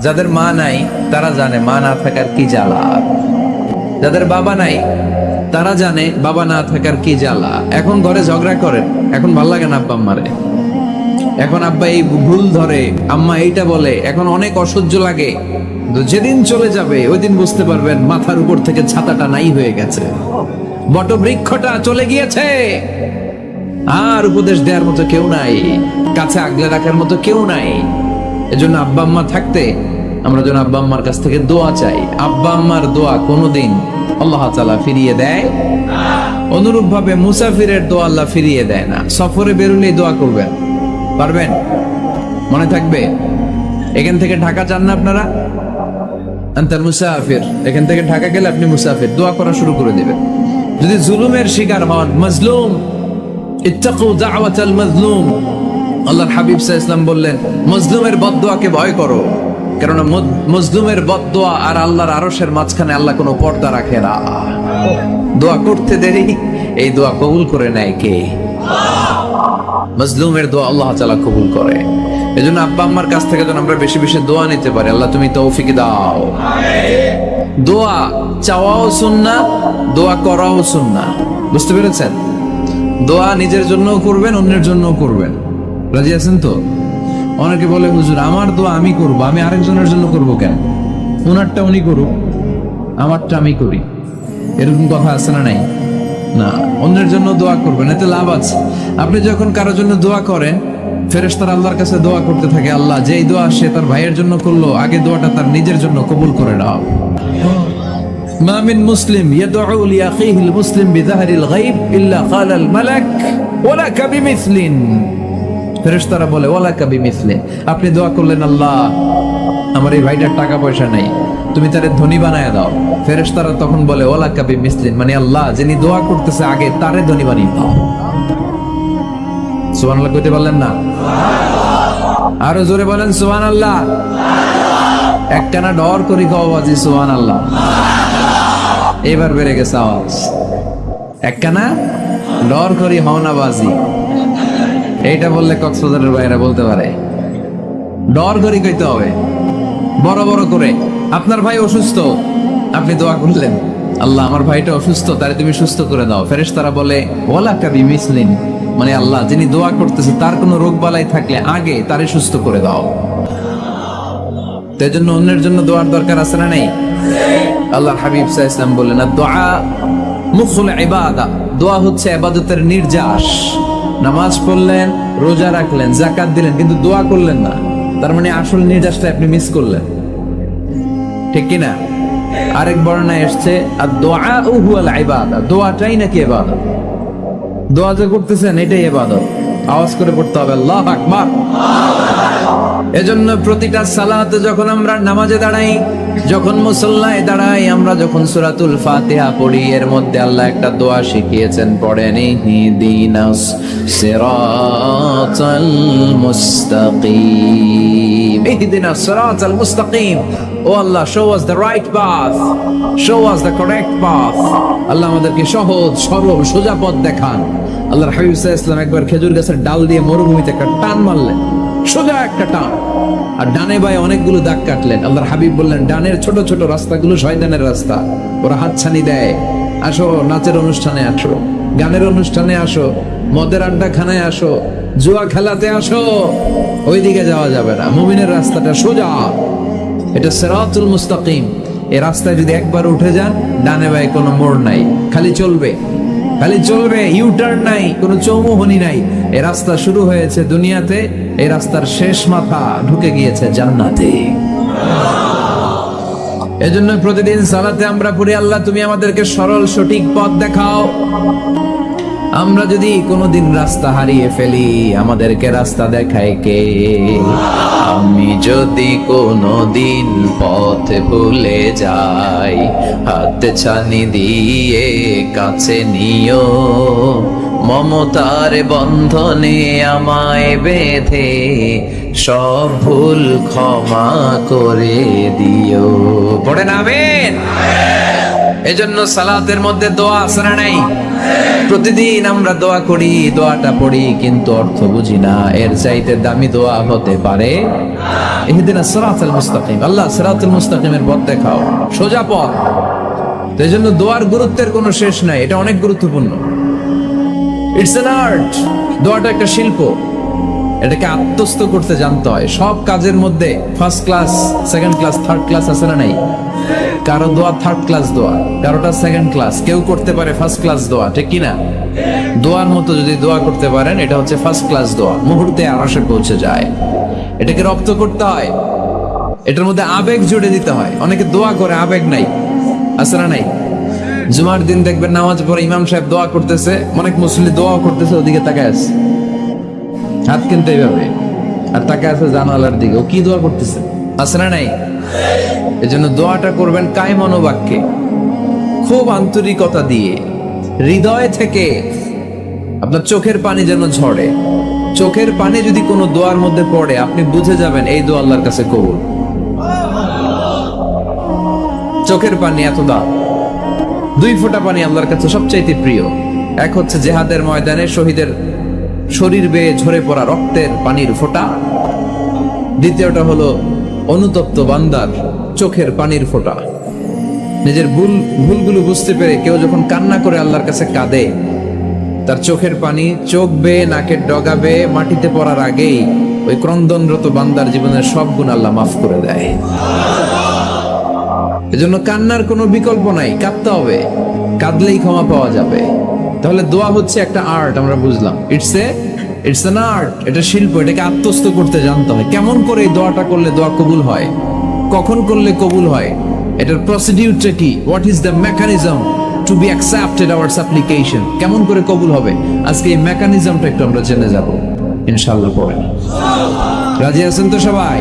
যাদের মা নাই তারা জানে মা না থাকার কি জ্বালা, যাদের বাবা নাই তারা জানে বাবা না থাকার কি জ্বালা। এখন ঘরে ঝগড়া করেন, এখন ভাল লাগে না আব্বা আম্মারে, এখন আব্বা এই ভুল ধরে, আম্মা এইটা বলে, এখন অনেক অসহ্য লাগে। যেদিন চলে যাবে ওই দিন বুঝতে পারবেন মাথার উপর থেকে ছাতাটা নাই হয়ে গেছে, বটবৃক্ষটা চলে গিয়েছে, আর উপদেশ দেওয়ার মতো কেউ নাই, কাছে আগলে রাখার মতো কেউ নাই। এজন্য আব্বা আম্মা থাকতে আমরা যেন আব্বা আম্মার কাছ থেকে দোয়া চাই। আব্বা আম্মার দোয়া কোনোদিন আল্লাহ তাআলা ফিরিয়ে দেয়, অনুরূপ ভাবে মুসাফিরের দোয়া আল্লাহ ফিরিয়ে দেয় না। সফরে বেরোলেই দোয়া করবেন, পারবেন? মনে থাকবে? এখান থেকে ঢাকা যান না আপনারা? আনতা মুসাফির, এখান থেকে ঢাকা গেলে আপনি মুসাফির, দোয়া করা শুরু করে দিবেন। যদি জুলুমের শিকার হন, মাজলুম, ইত্তাকু দাওয়াতাল মাজলুম, আল্লাহর হাবিব সাল্লাল্লাহু আলাইহি ওয়াসাল্লাম বললেন মাজলুমের বদদোয়াকে ভয় করো, কারণ মাজলুমের বদদোয়া আর আল্লাহর আরশের মাঝখানে আল্লাহ কোনো পর্দা রাখে না। দোয়া করতে দেরি, এই দোয়া কবুল করে নেয় কে? মাজলুমের দোয়া আল্লাহ তাআলা কবুল করে। এজন্য আব্বা আম্মার কাছ থেকে যেন আমরা বেশি বেশি দোয়া নিতে পারি। আল্লাহ তুমি তৌফিক দাও। দোয়া চাওয়াও সুন্নাত, দোয়া করাও সুন্নাত। বুঝতে পেরেছেন? দোয়া নিজের জন্যও করবেন, অন্যের জন্যও করবেন। রাজি আছেন তো? অনেকে বলে হুজুর আমার দোয়া আমি করব, আমি আরেকজনের জন্য করব কেন? ওনারটা উনি করুক, আমারটা আমি করি, এরকম কথা আছে না নাই? না, অন্যের জন্য দোয়া করবেন, এতে লাভ আছে। আপনি যখন কারোর জন্য দোয়া করেন, ফেরেশতারা আল্লাহর কাছে দোয়া করতে থাকে, আল্লাহ যেই দোয়া সে তার ভাইয়ের জন্য করলো, আগে দোয়াটা তার নিজের জন্য কবুল করে নাও। মা মিন মুসলিম ইয়াদউ লিআখিহিল মুসলিম বিযাহরিল গায়ব ইল্লা ক্বালাল মালাক ওয়ালাকা বিমিসলিন। ফেরেশতারা বলে ওয়ালাকা বিমিসলিন, আপনি দোয়া করলেন আল্লাহ আমার এই ভাইটার টাকা পয়সা নাই, তুমি তারে ধনী বানায় দাও। ফেরেশতারা তখন বলে ওয়ালাকা বিমিসলিন, মানে আল্লাহ যিনি দোয়া করতেছে আগে তারে ধনী বানিয়ে দাও। সুবহানাল্লাহ কইতে পারলেন না? আরো জোরে বলেন সুবহানাল্লাহ। একটানা ডর করি কও বাজি সুবহানাল্লাহ। এবার বেড়ে গেছে আওয়াজ। একটানা ডর করি হওনাবাজি, এইটা বললে কক্সবাজারের বাইরে বলতে পারে। ডর করি কইতে হবে বড় বড় করে। আপনার ভাই অসুস্থ, আপনি দোয়া করলেন, আল্লাহ আমার ভাইটা অসুস্থ, তারে তুমি সুস্থ করে দাও। ফেরেশতারা বলে ওয়ালা কাবি মিসলিন, মানে আল্লাহ যিনি দোয়া করতেছে তার কোনো রোগ বালাই থাকলে আগে তারে সুস্থ করে দাও। তাই জন্য অন্যের জন্য দোয়ার দরকার আছে না নেই? আল্লাহ হাবিব সাল্লাল্লাহু আলাইহি ওয়াসাল্লাম বলেন দোয়া মুখুল ইবাদা, দোয়া হচ্ছে ইবাদতের নির্যাস। নামাজ পড়লেন, রোজা রাখলেন, যাকাত দিলেন, কিন্তু দোয়া করলেন না, তার মানে আসল নির্যাসটা আপনি মিস করলেন, ঠিক কি না? আরেক বর্ণনায় এসেছে আর দোয়া হুয়াল ইবাদা, দোয়াটাই নাকি ইবাদত। দোয়া যে করতেছেন এটাই ইবাদত। আওয়াজ করে পড়তে হবে আল্লাহু আকবার। এজন্য প্রতিটা সালাতে যখন আমরা নামাজে দাঁড়াই, যখন মুসল্লায় দাঁড়াই, আমরা যখন সূরাতুল ফাতিহা পড়ি, এর মধ্যে আল্লাহ একটা দোয়া শিখিয়েছেন, পড়েন ইহদিনাস সিরাতাল মুস্তাকিম, ইহদিনাস সিরাতাল মুস্তাকিম। ও আল্লাহ, show us the right path, show us the correct path। আল্লাহ আমাদেরকে সহজ সরল সোজা পথ দেখান। আল্লাহর হাবিব সাল্লাল্লাহু আলাইহি ওয়াসাল্লাম একবার খেজুর গাছের ডাল দিয়ে মরুভূমিতে একটা টান মারলেন, সোজা একটা টান, আর ডানে বায়ে অনেকগুলো দাগ কাটলেন। আল্লাহর হাবিব বললেন ডানের ছোট ছোট রাস্তাগুলো শয়তানের রাস্তা, ওরা হাতছানি দেয়। আসো নাচের অনুষ্ঠানে আসো, গানের অনুষ্ঠানে আসো, মদের আড্ডাখানায় আসো, জুয়া খেলাতে আসো, ওইদিকে যাওয়া যাবে না। মুমিনের রাস্তাটা সোজা, এটা সিরাতুল মুস্তাকিম। এই রাস্তায় যদি একবার উঠে যান, ডানে বায়ে কোনো মোড় নাই, খালি চলবে, খালি চলবে, ইউটার্ন নাই, কোনো চৌমুহনী নাই। এই রাস্তা শুরু হয়েছে দুনিয়াতে, এই রাস্তার শেষ মাথা ঢুকে গিয়েছে জান্নাতে। এজন্য প্রতিদিন সালাতে আমরা পড়ি আল্লাহ তুমি আমাদেরকে সরল সঠিক পথ দেখাও। আমরা যদি কোনোদিন রাস্তা হারিয়ে ফেলি, আমাদেরকে রাস্তা দেখায় কে? আমি যদি কোনোদিন পথ ভুলে যাই, হাত ছানি দিয়ে কাছে নিও, মমতার বন্ধনে আমায় বেঁধে সব ভুল ক্ষমা করে দিও। পড়ে নামেন। এজন্য সালাতের মধ্যে দোয়া আছে না নাই? প্রতিদিন আমরা দোয়া করি, দোয়াটা পড়ি, কিন্তু অর্থ বুঝি না। এর চাইতে দামি দোয়া হতে পারে ইহদিনাস সিরাতাল মুস্তাকিম, আল্লাহ সিরাতুল মুস্তাকিমের পথ দেখাও, সোজা পথ। এই জন্য দোয়ার গুরুত্বের কোনো শেষ নাই, এটা অনেক গুরুত্বপূর্ণ। ইটস অ্যান আর্ট, দোয়াটা একটা শিল্প, এটাকে আত্মস্থ করতে জানতে হয়। সব কাজের মধ্যে first class, second class, third class আছে না নাই? কারো দোয়া থার্ড ক্লাস দোয়া, কারোটা সেকেন্ড ক্লাস, কেউ করতে পারে ফার্স্ট ক্লাস দোয়া, ঠিক কিনা? দোয়ার মতো যদি দোয়া করতে পারেন, এটা হচ্ছে ফার্স্ট ক্লাস দোয়া, মুহূর্তে আরশে পৌঁছে যায়। এটাকে রপ্ত করতে হয়, এটার মধ্যে আবেগ জুড়ে দিতে হয়। অনেকে দোয়া করে আবেগ নাই, আছে না নাই? জুমার দিন দেখবেন নামাজ পড়ে ইমাম সাহেব দোয়া করতেছে, অনেক মুসল্লি দোয়া করতেছে, ওদিকে তাকায় আছে, হাত কিনতে এইভাবে, আর তাকায় আছে জানালার দিকে, ও কি দোয়া করতেছে, আছে না নাই? এজন্য দোয়াটা করবেন কায় মনোবাক্যে, খুব আন্তরিকতা দিয়ে, হৃদয় থেকে। আপনার চোখের পানি যেন ঝরে, চোখের পানি যদি কোনো দোয়ার মধ্যে পড়ে, আপনি বুঝে যাবেন এই দোয়া আল্লাহর কাছে কবুল। চোখের পানি এত দাম। দুই ফোঁটা পানি আল্লাহর কাছে সবচাইতে প্রিয়। এক হচ্ছে জিহাদের ময়দানে শহীদের শরীর বেয়ে ঝরে পড়া রক্তের পানির ফোঁটা, দ্বিতীয়টা হলো অনুতপ্ত বান্দার চোখের পানির ফোঁটা। নিজের ভুলগুলো বুঝতে পেরে কেউ যখন কান্না করে আল্লাহর কাছে কাঁদে, তার চোখের পানি চোখ বেয়ে নাকের ডগা বেয়ে মাটিতে পড়ার আগেই ওই ক্রন্দনরত বান্দার জীবনের সব গুণ আল্লাহ মাফ করে দেয়। এজন্য কান্নার কোনো বিকল্প নাই, কাঁদতে হবে, কাঁদলেই ক্ষমা পাওয়া যাবে। তাহলে দোয়া হচ্ছে একটা আর্ট, আমরা বুঝলাম। ইটস অ্যান আর্ট, এটা শিল্প, এটাকে আত্মস্থ করতে জানতে হয়। কেমন করে এই দোয়াটা করলে দোয়া কবুল হয়, কখন করলে কবুল হয়, এটার প্রসিডিউরটা কি, what is the mechanism two be accepted hour সাপ্লিকেশন, কেমন করে কবুল হবে, আজকে এই মেকানিজমটা একটু আমরা জেনে যাব ইনশাআল্লাহ। পড়েন, রাজি আছেন তো সবাই?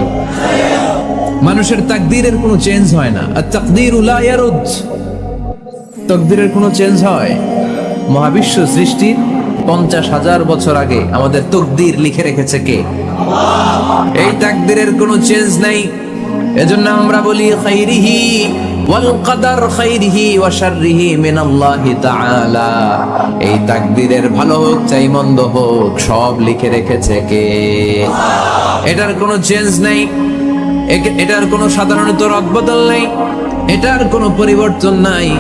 মানুষের তাকদীরের কোনো চেঞ্জ হয় না, আর তাকদীরু লা ইয়ারুদ, তাকদীরের কোনো চেঞ্জ হয়? মহাবিশ্ব সৃষ্টির 50,000 বছর আগে আমাদের তাকদীর লিখে রেখেছে কে? এই তাকদীরের কোনো চেঞ্জ নাই। এজন্য আমরা বলি খাইরিহি ওয়াল কদর খাইরিহি ওয়া শাররিহি মিনাল্লাহি তাআলা। এই তাকদীরের ভালো হোক চাই মন্দ হোক সব লিখে রেখেছে কে? এটার কোনো চেঞ্জ নেই, এটার কোনো সাধারণত রদবদল নেই, এটার কোনো পরিবর্তন নাই।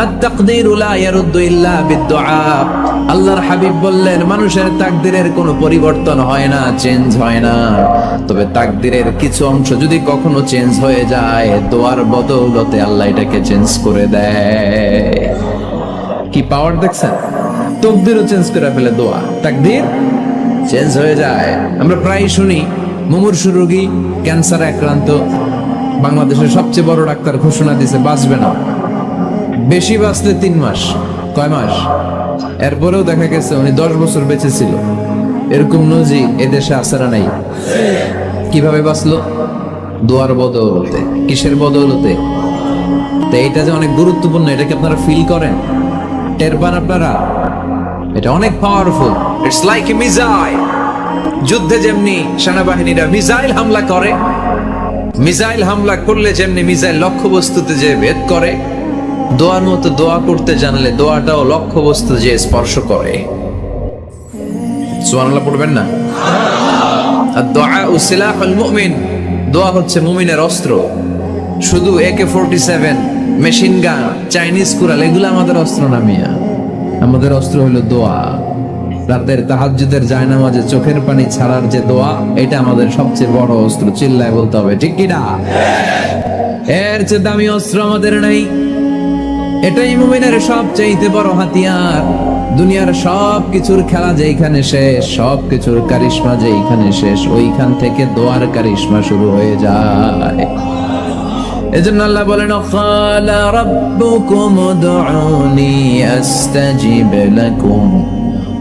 আত-তাকদীরু লা ইয়ারুদ্দু ইল্লা বিদ-দুআ। আল্লাহর হাবিব বললেন মানুষের তাকদীরের কোনো পরিবর্তন হয় না, চেঞ্জ হয় না, তবে তাকদীরের কিছু অংশ যদি কখনো চেঞ্জ হয়ে যায় দোয়ার বদৌলতে আল্লাহ এটাকে চেঞ্জ করে দেয়। কি পাওয়ার দেখছেন? তাকদীরও চেঞ্জ করে ফেলে দোয়া, তাকদীর চেঞ্জ হয়ে যায়। আমরা প্রায় শুনি মুমূর্ষু রোগী, ক্যান্সারে আক্রান্ত, বাংলাদেশের সবচেয়ে বড় ডাক্তার ঘোষণা দিয়েছে বাঁচবে না, বেশি বাঁচলে 3 মাস। কয় মাস? এরপরেও দেখা গেছে উনি 10 বছর বেঁচে ছিল। এরকম নজির এদেশে আছে না নাই? কিভাবে বাঁচলো? দোয়ার বদৌলতে। কিসের বদৌলতে? তো এটা যে অনেক গুরুত্বপূর্ণ, এটাকে আপনারা ফিল করেন, টের পান আপনারা? এটা অনেক powerful. It's like a missile. যুদ্ধে যেমনি সেনাবাহিনীরা মিসাইল হামলা করে, মিসাইল হামলা করলে যেমনি মিসাইল লক্ষ্যবস্তুতে যে ভেদ করে, দোয়ার মতো দোয়া করতে জানলে দোয়াটাও লক্ষ্যবস্তু যে স্পর্শ করে। সুবহানাল্লাহ পড়বেন না? আদ-দুআউ সিলাহুল মুমিন। দোয়া হচ্ছে মুমিনের অস্ত্র। শুধু AK-47, machine gun, Chinese Corel এগুলো আমাদের অস্ত্র না মিয়া। আমাদের অস্ত্র হলো দোয়া। রাতের তাহাজ্জুদের জায়নামাজে চোখের পানি ছাড়ার যে দোয়া, এটা আমাদের সবচেয়ে বড় অস্ত্র। চিল্লায় বলতে হবে ঠিক কি না? এর চেয়ে দামি অস্ত্র আমাদের নাই। এটাই মুমিনের সবচেয়ে বড় হাতিয়ার। দুনিয়ার সব কিছুর খেলা যেখানে শেষ, সব কিছুর কারিশমা যেখানে শেষ, ওইখান থেকে দোয়ার কারিশমা শুরু হয়ে যায়। এজন্য আল্লাহ বলেন ক্বালা রাব্বুকুম উদউনি আস্তাজিব লাকুম।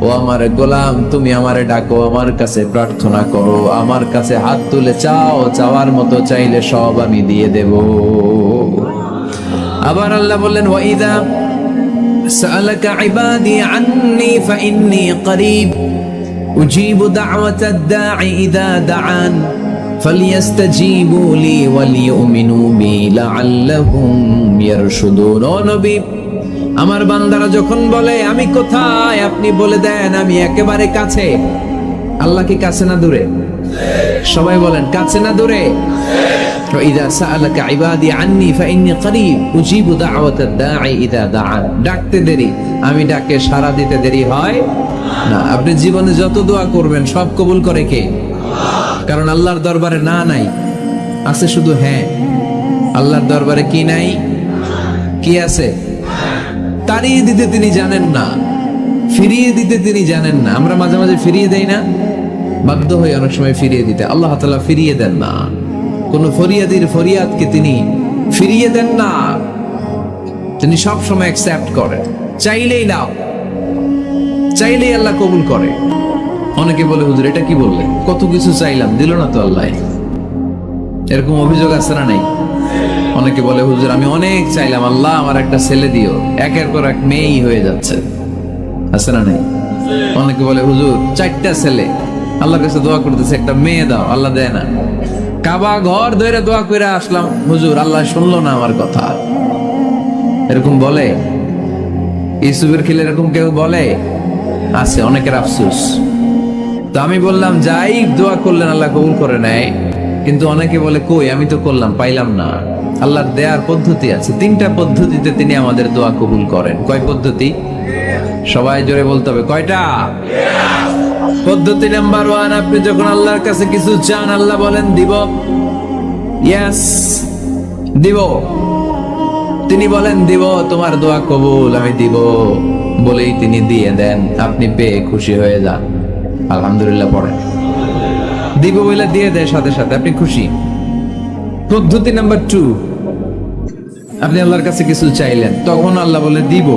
ও আমার গোলাম, তুমি আমারে ডাকো, আমার কাছে প্রার্থনা করো, আমার কাছে হাত তুলে চাও, চাওয়ার মতো চাইলে সব আমি দিয়ে দেব। আবার আল্লাহ বললেন ওয়াইদা সাআলাকা ইবাদি আন্নী ফাইন্নী করিব উজিবু দাওয়াতাদ দাঈ ইযা দাআন ফালইস্তাজিবু লি ওয়ালিউমিনু বি লাআল্লাহুম ইয়ারশুদুন। ও নবী, আমার বান্দারা যখন বলে আমি কোথায়, আপনি বলে দেন আমি একেবারে কাছে। আল্লাহ কি কাছে না দূরে? সবাই বলেন কাছে না দূরে? وإذا سألك عبادي عني فإني قريب أجيب دعوة الداعي إذا دعان। ডাকতে দেরি, আমি ডাকে সাড়া দিতে দেরি হয় না। আপনি জীবনে যত দোয়া করবেন সব কবুল করে কে? কারণ আল্লাহর দরবারে না নাই, আছে শুধু হ্যাঁ। আল্লাহর দরবারে কি নাই? কি আছে? তাড়িয়ে দিতে তিনি জানেন না, ফিরিয়ে দিতে তিনি জানেন না। আমরা মাঝে মাঝে ফিরিয়ে দেই না, বাধ্য হয়ে অনেক সময় ফিরিয়ে দিতে। আল্লাহ তাআলা ফিরিয়ে দেন না। কোন ফরিয়াদির ফরিয়াদকে তিনি ফিরিয়ে দেন না, তিনি সব সময় অ্যাকসেপ্ট করেন। চাইলেই নাও, চাইলেই আল্লাহ কবুল করে। অনেকে বলে হুজুর এটা কি বললে, কত কিছু চাইলাম দিল না তো আল্লাহ। এরকম অভিযোগ আছে না নাই? অনেকে বলে হুজুর আমি অনেক চাইলাম, আল্লাহ আমার একটা ছেলে দিও, একের পর এক মেয়েই হয়ে যাচ্ছে। আছে না নাই? অনেকে বলে হুজুর 4টা ছেলে, আল্লাহর কাছে দোয়া করতেছে একটা মেয়ে দাও, আল্লাহ দেয় না। কাবা ঘর ধরে দোয়া করে আসলাম, হুজুর আল্লাহ শুনলো না আমার কথা। এরকম বলে? ইউসুফের খিলে এরকম কেউ বলে? আছে, অনেকের আফসোস। তো আমি বললাম যাই দোয়া করলেন আল্লাহ কবুল করে নেয়, কিন্তু অনেকে বলে কই আমি তো করলাম পাইলাম না। আল্লাহর দেয়ার পদ্ধতি আছে, 3টা পদ্ধতিতে তিনি আমাদের দোয়া কবুল করেন। কয় পদ্ধতি? সবাই জোরে বলতে হবে, কয়টা? পদ্ধতি নাম্বার 1, আপনি যখন আল্লাহর কাছে কিছু চান আল্লাহ বলেন দিব, ইয়েস দিব। তিনি বলেন দিব, তোমার দোয়া কবুল, আমি দিব বলেই তিনি দিয়ে দেন। আপনি পেয়ে খুশি হয়ে যান, আলহামদুলিল্লাহ পড়েন। দিব বলে দিয়ে দেয় সাথে সাথে, আপনি খুশি। পদ্ধতি নাম্বার 2, আপনি আল্লাহর কাছে কিছু চাইলেন, তখন আল্লাহ বলে দিব।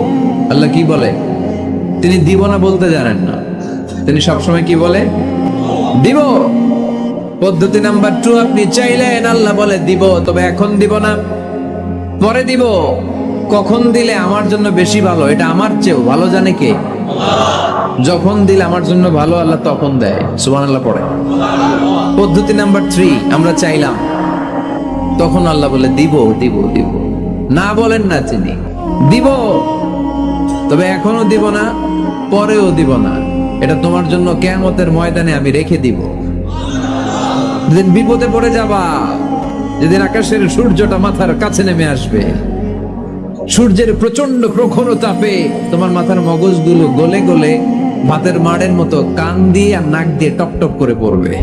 আল্লাহ কি বলে? তিনি দিব না বলতে জানেন না, তিনি সবসময় কি বলে? দিব। পদ্ধতি নাম্বার 2, আপনি চাইলেন আল্লাহ বলে দিব, তবে এখন দিব না, পরে দিব। কখন দিলে আমার জন্য বেশি ভালো, এটা আমার চেয়েও ভালো জানে কে? যখন দিলে আমার জন্য ভালো আল্লাহ তখন দেয়। সুবহানাল্লাহ পড়ে। পদ্ধতি নাম্বার 3, আমরা চাইলাম, তখন আল্লাহ বলে দিব দিব দিব, না বলেন না তিনি, দিব, তবে এখনো দিব না, পরেও দিব না। এটা তোমার জন্য কিয়ামতের ময়দানে আমি রেখে দিব। যেদিন বিপদে পড়ে যাবা, যেদিন আকাশের সূর্যটা মাথার কাছে নেমে আসবে, সূর্যের প্রচন্ড প্রখর তাপে তোমার মাথার মগজগুলো গলে গলে ভাতের মাড়ের মতো কান দিয়ে আর নাক দিয়ে টপ টপ করে পড়বে।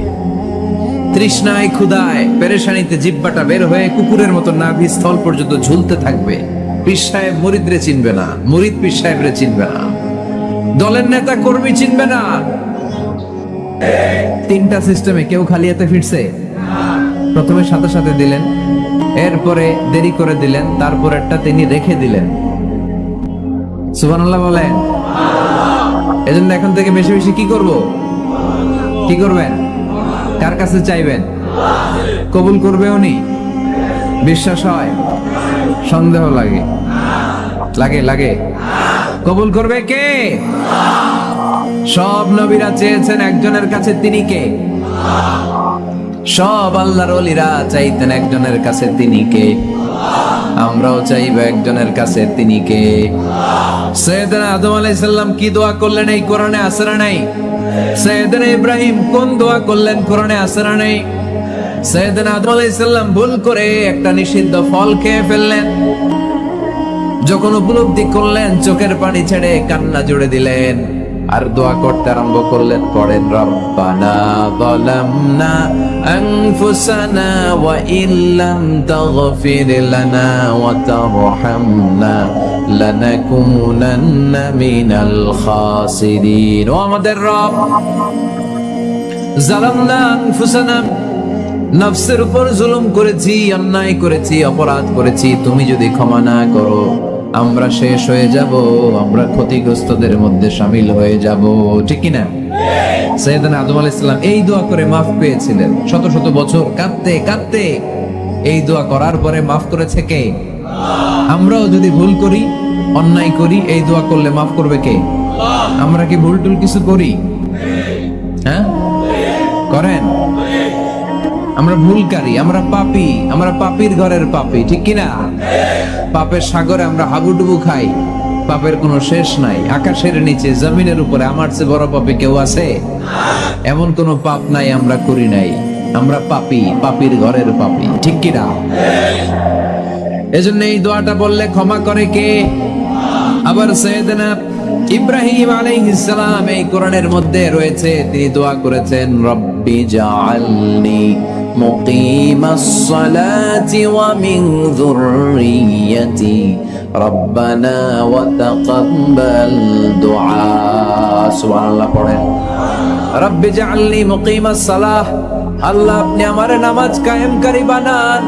তৃষ্ণায় ক্ষুধায় পেরেশানিতে জিহ্বাটা বের হয়ে কুকুরের মতো নাভি স্থল পর্যন্ত ঝুলতে থাকবে। পীর সাহেব মুরিদরে চিনবে না, মুরিদ পীর সাহেবরে চিনবে না, দলের নেতা কর্মী চিনবে না। তিনটা সিস্টেমে কেউ খালি হাতে ফিরছে? প্রথমে সাথে সাথে দিলেন, এরপরে দেরি করে দিলেন, তারপরেরটা তিনি রেখে দিলেন। সুবহানাল্লাহ বলেন। এজন্য এখন থেকে বেশি বেশি কি করব? কি করবেন? কার কাছে চাইবেন? কবুল করবে উনি? বিশ্বাস হয়? সন্দেহ লাগে? লাগে লাগে? কবুল করবে কে? সব নবীরা চেয়েছেন একজনের কাছে, তিনি কে? সব আল্লাহর ওলিরা চাইতেন একজনের কাছে, তিনি কে? আমরাও চাইবো একজনের কাছে, তিনি কে? সাইয়েদনা আদম আলাইহিস সালাম কি দোয়া করলেন এই কোরআনে আছে না নাই? সাইয়েদনা ইব্রাহিম কোন দোয়া করলেন কোরআনে আছে না নাই? সাইয়েদনা আদম আলাইহিস সালাম ভুল করে একটা নিষিদ্ধ ফল খেয়ে ফেললেন, যখন উপলব্ধি করলেন চোখের পানি ছেড়ে কান্না জুড়ে দিলেন আর দোয়া করতে আরম্ভ করলেন। পড়েন, রব্বানা যালামনা আনফুসানা ওয়া ইল্লাম তাগফির লানা ওয়া তারহামনা লানাকুনান্না মিনাল খাসিরিন। ও আমাদের রব, যালামনা আনফুসানা, নফসের উপর জুলুম করেছি, অন্যায় করেছি, অপরাধ করেছি, তুমি যদি ক্ষমা না করো আমরা শেষ হয়ে যাব, আমরা ক্ষতিগ্রস্তদের মধ্যে শামিল হয়ে যাব। ঠিক কি না? সাইয়েদনা আদম আলাইহিস সালাম এই দোয়া করে মাফ পেয়েছিলেন। শত শত বছর কাঁদতে কাঁদতে এই দোয়া করার পরে মাফ করেছে কে? আমরাও যদি ভুল করি, অন্যায় করি, এই দোয়া করলে মাফ করবে কে? আমরা কি ভুল টুল কিছু করি? হ্যাঁ, করেন? আমরা ভুলকারী, আমরা পাপী, আমরা পাপীর ঘরের পাপী। ঠিক কিনা? পাপের সাগরে আমরা হাবুডুবু খাই, পাপের কোনো শেষ নাই। আকাশের নিচে, জমিনের উপরে আমার চেয়ে বড় পাপী কেউ আছে? এমন কোনো পাপ নাই আমরা করি নাই। আমরা পাপী, পাপীর ঘরের পাপী। ঠিক কিনা? এজন্য এই দোয়াটা বললে ক্ষমা করে কে? আবার সাইয়েদনা ইব্রাহিম আলাইহিস সালাম এই কোরআনের মধ্যে রয়েছে, তিনি দোয়া করেছেন, রব্বি জাআলনি মুকিমাস সালাতি ওয়া মিন যুররিয়্যাতি রব্বানা ওয়া তাকাব্বাল দুআ। সুবহানাল্লাহ পড়েন, রব্বি জাআলনি মুকিমাস সালাহ, আল্লাহ আপনি আমার নামাজ কায়েমকারী বানান,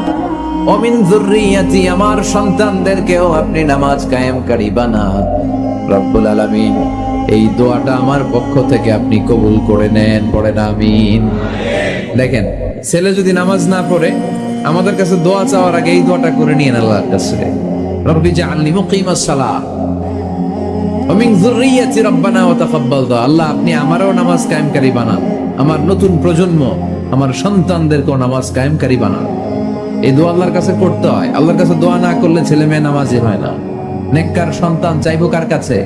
ওয়া মিন যুররিয়্যাতি, আমার সন্তানদেরকেও আপনি নামাজ কায়েমকারী বানান। রব্বুল আলামিন এই দোয়াটা আমার পক্ষ থেকে আপনি কবুল করে নেন। পড়েন আমিন। দেখেন, ছেলে যদি নামাজ না পড়ে আমাদের কাছে দোয়া চাওয়ার আগে এই দোয়াটা করে নিয়েন আল্লাহর কাছে, রব্বি জাআলনি মুকিমাস সালাহ ওয়া মিন যুররিয়্যাতি রব্বানা ওয়া তাকাব্বাল দুআ। আল্লাহ আপনি আমারও নামাজ কায়েমকারী বানান, আমার নতুন প্রজন্ম, আমার সন্তানদেরকেও নামাজ কায়েমকারী বানান। এই দোয়া আল্লাহর কাছে করতে হয়। আল্লাহর কাছে দোয়া না করলে ছেলে মেয়ে নামাজি হয় না। নেককার সন্তান চাইবো কার কাছে?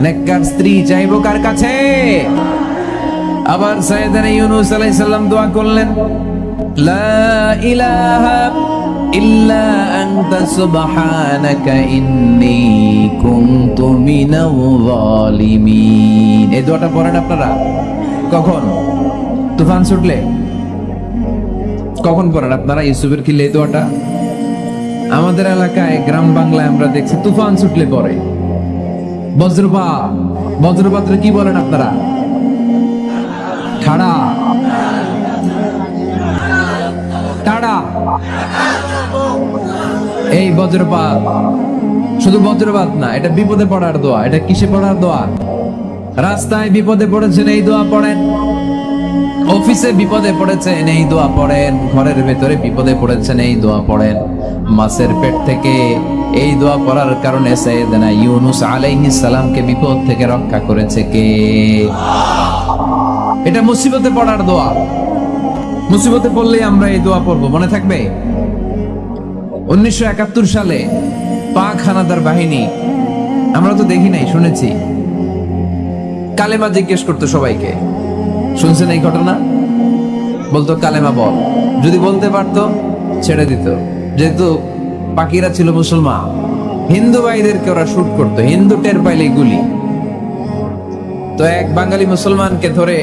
নেককার স্ত্রী চাইবো কার কাছে? আবার সাইয়েদনা ইউনূস আলাইহিস সালাম দোয়া করলেন, লা ইলাহা ইল্লা আনতা সুবহানাকা ইন্নী কুনতু মিনাল যালিমিন। এই দোয়াটা পড়েন আপনারা? কখন? তুফান ছুটলে? কখন পড়েন আপনারা ইউসুফের খিলে এই দোয়াটা? আমাদের এলাকায় গ্রাম বাংলায় আমরা দেখছি তুফান ছুটলে পড়ে। বজ্রপাত, বজ্রপাতে কি বলেন আপনারা? ঠাড়া, টাড়া। এই বজ্রপাত শুধু বজ্রপাত না, এটা বিপদে পড়ার দোয়া। এটা কিসে পড়ার দোয়া? রাস্তায় বিপদে পড়েছেন এই দোয়া পড়েন, অফিসে বিপদে পড়েছেন এই দোয়া পড়েন, ঘরের ভেতরে বিপদে পড়েছেন এই দোয়া পড়েন। মাছের পেট থেকে এই দোয়া পড়ার কারণে সাইয়েদনা ইউনূস আলাইহিস সালামকে বিপদ থেকে রক্ষা করেছে কে? এটা মুসিবতে পড়ার দোয়া। মুসিবতে পড়লে আমরা এই দোয়া পড়বো, মনে থাকবে? 1971 সালে পাক হানাদার বাহিনী, আমরা তো দেখি নাই, শুনেছি, কালেমা জিজ্ঞেস করতো সবাইকে। শুনছেন এই ঘটনা? বলতো কালেমা বল, যদি বলতে পারতো ছেড়ে দিত। যেহেতু পাকিরা ছিল মুসলমান, হিন্দু ভাইদেরকে ওরা শুট করতো, হিন্দু টের পাইলে গুলি। তো এক বাঙালি মুসলমানকে ধরে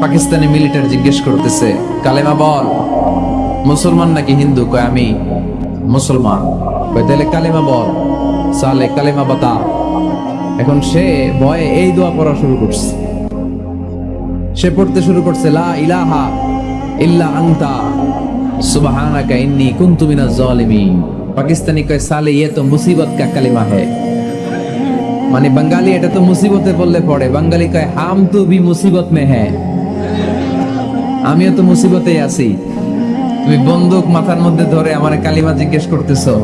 পাকিস্তানি মিলিটারি জিজ্ঞেস করতেছে, কালেমা বল, মুসলমান নাকি হিন্দু? কয় আমি মুসলমান। কয় তাহলে কালেমা বল, সালে কালেমা বাতা। এখন সে ভয়ে এই দোয়া পড়া শুরু করছে। সে পড়তে শুরু করছে, লা ইলাহা ইল্লা আনতা সুবহানাকা ইন্নী কুনতু মিনাজ জালিমিন। পাকিস্তানি কয় সালে ये तो मुसीबत का कलिमा है। মানে বাঙালি এটা তো মুসিবতে বললে পড়ে, বাঙালি কয় হাম তো ভি মুসিবত মে হ্যায়, আমিও তো মুসিবতেই আছি। তুমি বন্দুক মাথার মধ্যে ধরে আমার কালিমা জিজ্ঞেস করতেছো,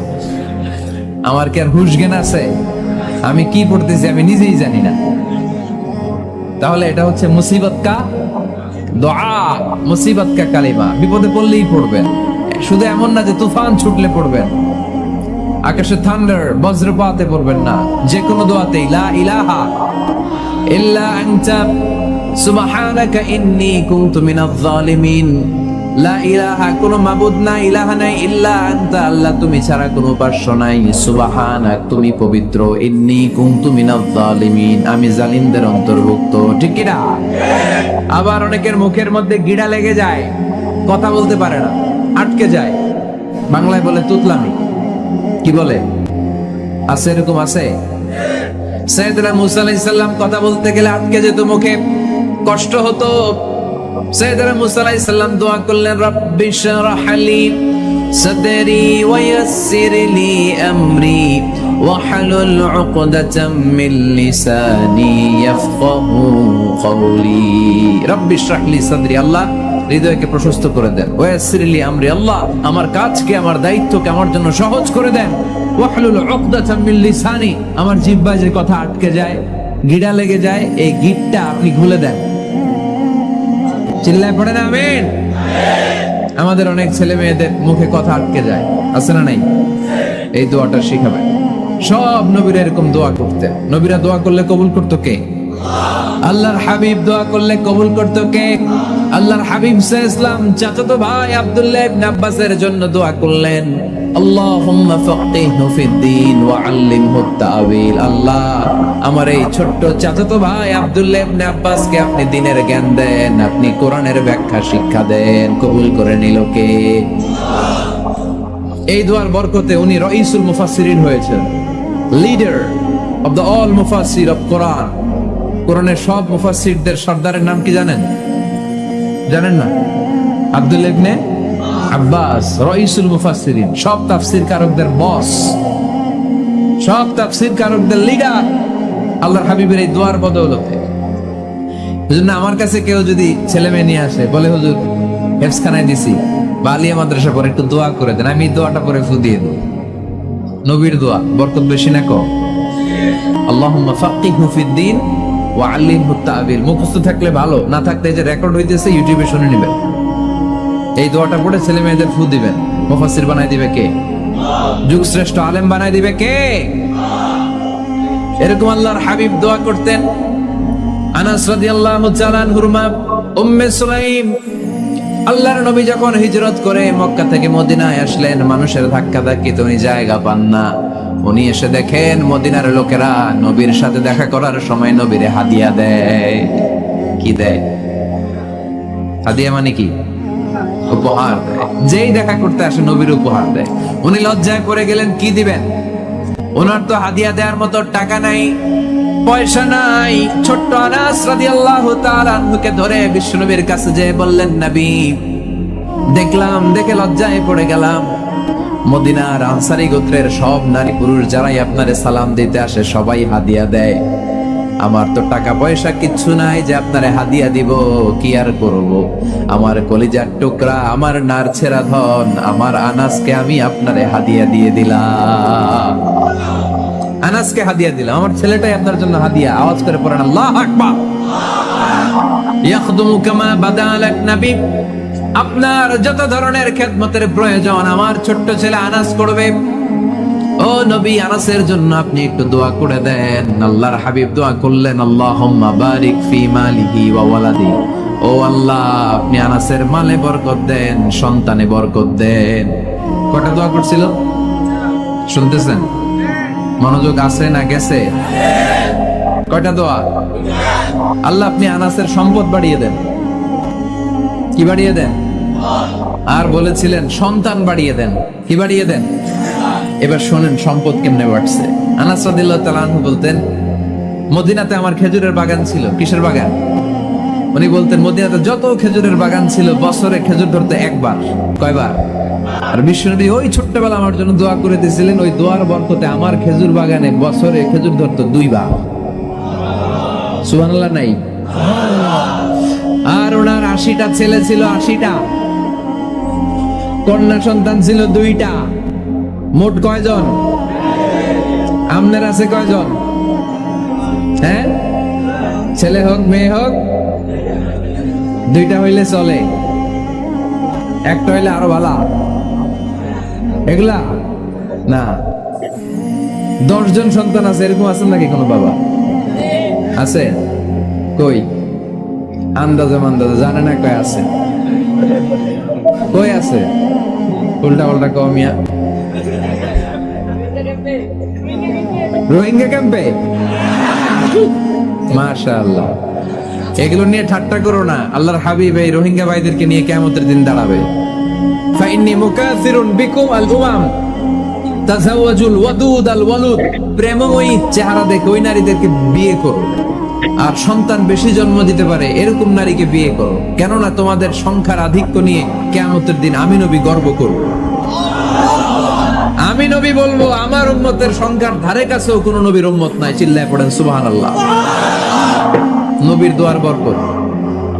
আমার কি আর হুশ জ্ঞান আছে? আমি কি পড়তেছি আমি নিজেই জানি না। তাহলে এটা হচ্ছে মুসিবত কা দোয়া, মুসিবত কা কালিমা। বিপদে পড়লেই পড়বেন, শুধু এমন না যে তুফান ছুটলে পড়বেন, আকাশে থান্ডার বজ্রপাতে পড়বেন না। যে কোনো দোয়াতেই লা ইলাহা ইল্লা আনতা সুবহানাকা ইন্নী কুনতু মিনাজ জালিমিন। লা ইলাহা, কোনো মাবুদ নাই, ইলাহা নাই, ইল্লা আনতা, আল্লাহ তুমি ছাড়া কোনো উপাস্য নাই, সুবহানাক, তুমি পবিত্র, ইন্নী কুনতু মিনাজ জালিমিন, আমি জালিমদের অন্তর্ভুক্ত। ঠিক কি না? আবার অনেকের মুখের মধ্যে গিড়া লেগে যায়, কথা বলতে পারে না, আটকে যায়। বাংলায় বলে তুতলামি। কি বলে? আছে, এরকম আছে। সাইয়েদনা মুসা আলাইহিস সালাম কথা বলতে গেলে আটকে যেত, মুখে কষ্ট হতো। সাইয়েদনা মুসা আলাইহিস সালাম দোয়া করলেন, রাব্বি শরহ লি সাদরি ওয়া ইয়াসসির লি আমরি ওয়াহলুল উকদাতাম মিন লিসানি ইয়াফকাহু কওলি। রাব্বি শরহ লি সাদরি, আল্লাহ হৃদয়কে প্রশস্ত করে দেন। ওয়াসির লি আমরি, আল্লাহ আমার কাজকে, আমার দায়িত্বকে আমার জন্য সহজ করে দেন। ওয়াহলুল উকদাতাম মিন লিসানি, আমার জিহ্বায় যে কথা আটকে যায়, গিড়া লেগে যায়, এই গিটটা আপনি খুলে দেন। চিল্লায় পড়েন আমিন। আমাদের অনেক ছেলে মেয়েদের মুখে কথা আটকে যায়, আছে না নাই? এই দোয়াটা শিখাবেন। সব নবীরা এরকম দোয়া করতেন। নবীরা দোয়া করলে কবুল করতো কে? আল্লাহর হাবিব দোয়া করলে কবুল করতো কে? আল্লাহর হাবিব সাল্লাল্লাহু চাচাতো ভাই আব্দুল্লাহ ইবনে আব্বাসের জন্য দোয়া করলেন, আল্লাহুম্মা ফাক্কিহহু ফিদ-দীন ওয়া আল্লিমহু তা'ওয়িল। আল্লাহ আমার এই ছোট্ট চাচাতো ভাই আব্দুল্লাহ ইবনে আব্বাসকে আপনি দ্বীনের জ্ঞান দেন, আপনি কোরআনের ব্যাখ্যা শিক্ষা দেন। কবুল করে নিল কে? এই দোয়ার বরকতে উনি রাইসুল মুফাসসিরিন হয়েছেন, লিডার অফ দ্য অল মুফাসসির অফ কোরআন। কোরআনের সব মুফাসসিরদের সর্দারের নাম কি জানেন? জানেন না? আব্দুল্লাহ ইবনে আব্বাস রাইসুল মুফাসসিরিন, সব তাফসীর কারকদের বস, সব তাফসীর কারকদের লিডার, আল্লাহর হাবিবের এই দোয়ার বদৌলতে। এজন্য আমার কাছে কেউ যদি ছেলে মেয়ে নিয়ে আসে, বলে হুজুর হেফজখানায় দিছি বা আলিয়া মাদ্রাসা পরে একটু দোয়া করে দেন, আমি দোয়াটা পরে ফু দিয়ে দেব। নবীর দোয়া বরকত বেশি না কম? আল্লাহুম্মা ফাক্কিহহু ফিদ-দীন ওয়া আল্লিমহু তা'ওয়িল। মুখস্থ থাকলে ভালো, না থাকলে যে রেকর্ড হইতেছে ইউটিউবে শুনে নেবেন। এই দোয়াটা পড়ে ছেলে মেয়েদের ফু দিবেন। মুফাসসির বানাই দিবে কে? যুগ শ্রেষ্ঠ আলেম বানাই দিবে কে? এরকম আল্লাহর হাবিব দোয়া করতেন। আনাস রাদিয়াল্লাহু তাআলা আনহুর মা উম্মে সুলাইম, আল্লাহর নবী যখন হিজরত করে মক্কা থেকে মদিনায় আসলেন, মানুষের ধাক্কা ধাক্কিতে উনি জায়গা পান না। উনি এসে দেখেন মদিনার লোকেরা নবীর সাথে দেখা করার সময় নবীরে হাদিয়া দেয়। কি দেয়? হাদিয়া মানে কি? উপহার দেয়। যেই দেখা করতে আসে নবীর উপহার দেয়। উনি লজ্জায় পড়ে গেলেন, কি দিবেন? ওনার তো হাদিয়া দেওয়ার মতো টাকা নাই, পয়সা নাই। ছোট্ট আনাস রাদিয়াল্লাহু তাআলা আনহুকে ধরে বিশ্বনবীর কাছে যেয়ে বললেন, নবী দেখলাম, দেখে লজ্জায় পড়ে গেলাম, মদিনার আনসারী গোত্রের সব নারী পুরুষ যারাই আপনারে সালাম দিতে আসে সবাই হাদিয়া দেয়। আমার তো টাকা পয়সা কিচ্ছু নাই যে আপনারে হাদিয়া দিব, কি আর করব? আমার কলিজার টুকরা, আমার নারছেরা ধন, আমার আনাসকে আমি আপনারে হাদিয়া দিয়ে দিলাম। আনাসকে হাদিয়া দিলাম, আমার ছেলেটাই আপনার জন্য হাদিয়া। আওয়াজ করে পড়েন আল্লাহু আকবার। ইয়াখদুমু কামা বাদা লাক নবী আপনার যত ধরনের খেদমতের প্রয়োজন আমার ছোট্ট ছেলে আনাস করবে। ও নবী, আনাসের জন্য আপনি একটু দোয়া করে দেন। আল্লাহর হাবিব দোয়া করলেন, আল্লাহুম্মা বারিক ফি মালিহি ওয়া ওয়ালাদি। ও আল্লাহ, আপনি আনাসের মালে বরকত দেন, সন্তানে বরকত দেন। কয়টা দোয়া করছিল শুনতেছেন? মনোযোগ আছে না গেছে? কয়টা দোয়া? আল্লাহ আপনি আনাসের সম্পদ বাড়িয়ে দেন। কি বাড়িয়ে দেন? আর বলেছিলেন সন্তান বাড়িয়ে দেন। কি বাড়িয়ে দেন? এবার শোনেন সম্পদ কেমনে বাড়ছে। আনাস রাদিয়াল্লাহু তাআলা আনহু বলতেন, মদিনাতে আমার খেজুরের বাগান ছিল। কিসের বাগান? উনি বলতেন মদিনাতে যত খেজুরের বাগান ছিল বছরে খেজুর ধরতে একবার। কয়বার? আর বিশ্বনবী ওই ছোট্টবেলা আমার জন্য দোয়া করে দিয়েছিলেন, ওই দোয়ার বরকতে আমার খেজুর বাগানে বছরে খেজুর ধরতো 2 বার। সুবহানাল্লাহ নাই? আর ওনার 80টা ছেলে ছিল, 80টা। কন্যা সন্তান ছিল 2টা। মোট কয়জন? আপনার আছে কয়জন? হ্যাঁ, ছেলে হোক মেয়ে হোক, 2টা হইলে চলে, একটা হইলে আরো ভালো। এগুলা না, 10 জন সন্তান আছে, এরকম আছেন নাকি কোনো বাবা? আছে? কই? আন্দাজে মান্দাজে জানে না কয় আছে? কই আছে? উল্টা পাল্টা কমিয়া রোহিঙ্গা ক্যাম্পে। মাশাআল্লাহ, এগুলো নিয়ে ঠাট্টা করো না। আল্লাহর হাবিব এই রোহিঙ্গা ভাইদেরকে নিয়ে কিয়ামতের দিন দাঁড়াবে। ফাইন্নী মুকাসিরুন বিকুম আল উমাম তাজাওয়াজুল ওয়াদুদ আল ওয়ালুদ। প্রেমময়ী চেহারা দেখে ওই নারীদেরকে বিয়ে করো, আর সন্তান বেশি জন্ম দিতে পারে এরকম নারীকে বিয়ে করো, কেননা তোমাদের সংখ্যার আধিক্য নিয়ে কিয়ামতের দিন আমি নবী গর্ব করব। আমি নবী বলবো আমার উম্মতের সংখ্যার ধারে কাছেও কোন নবীর উম্মত নাই। চিল্লায় পড়েন সুবহানাল্লাহ। নবীর দোয়ার বরকত।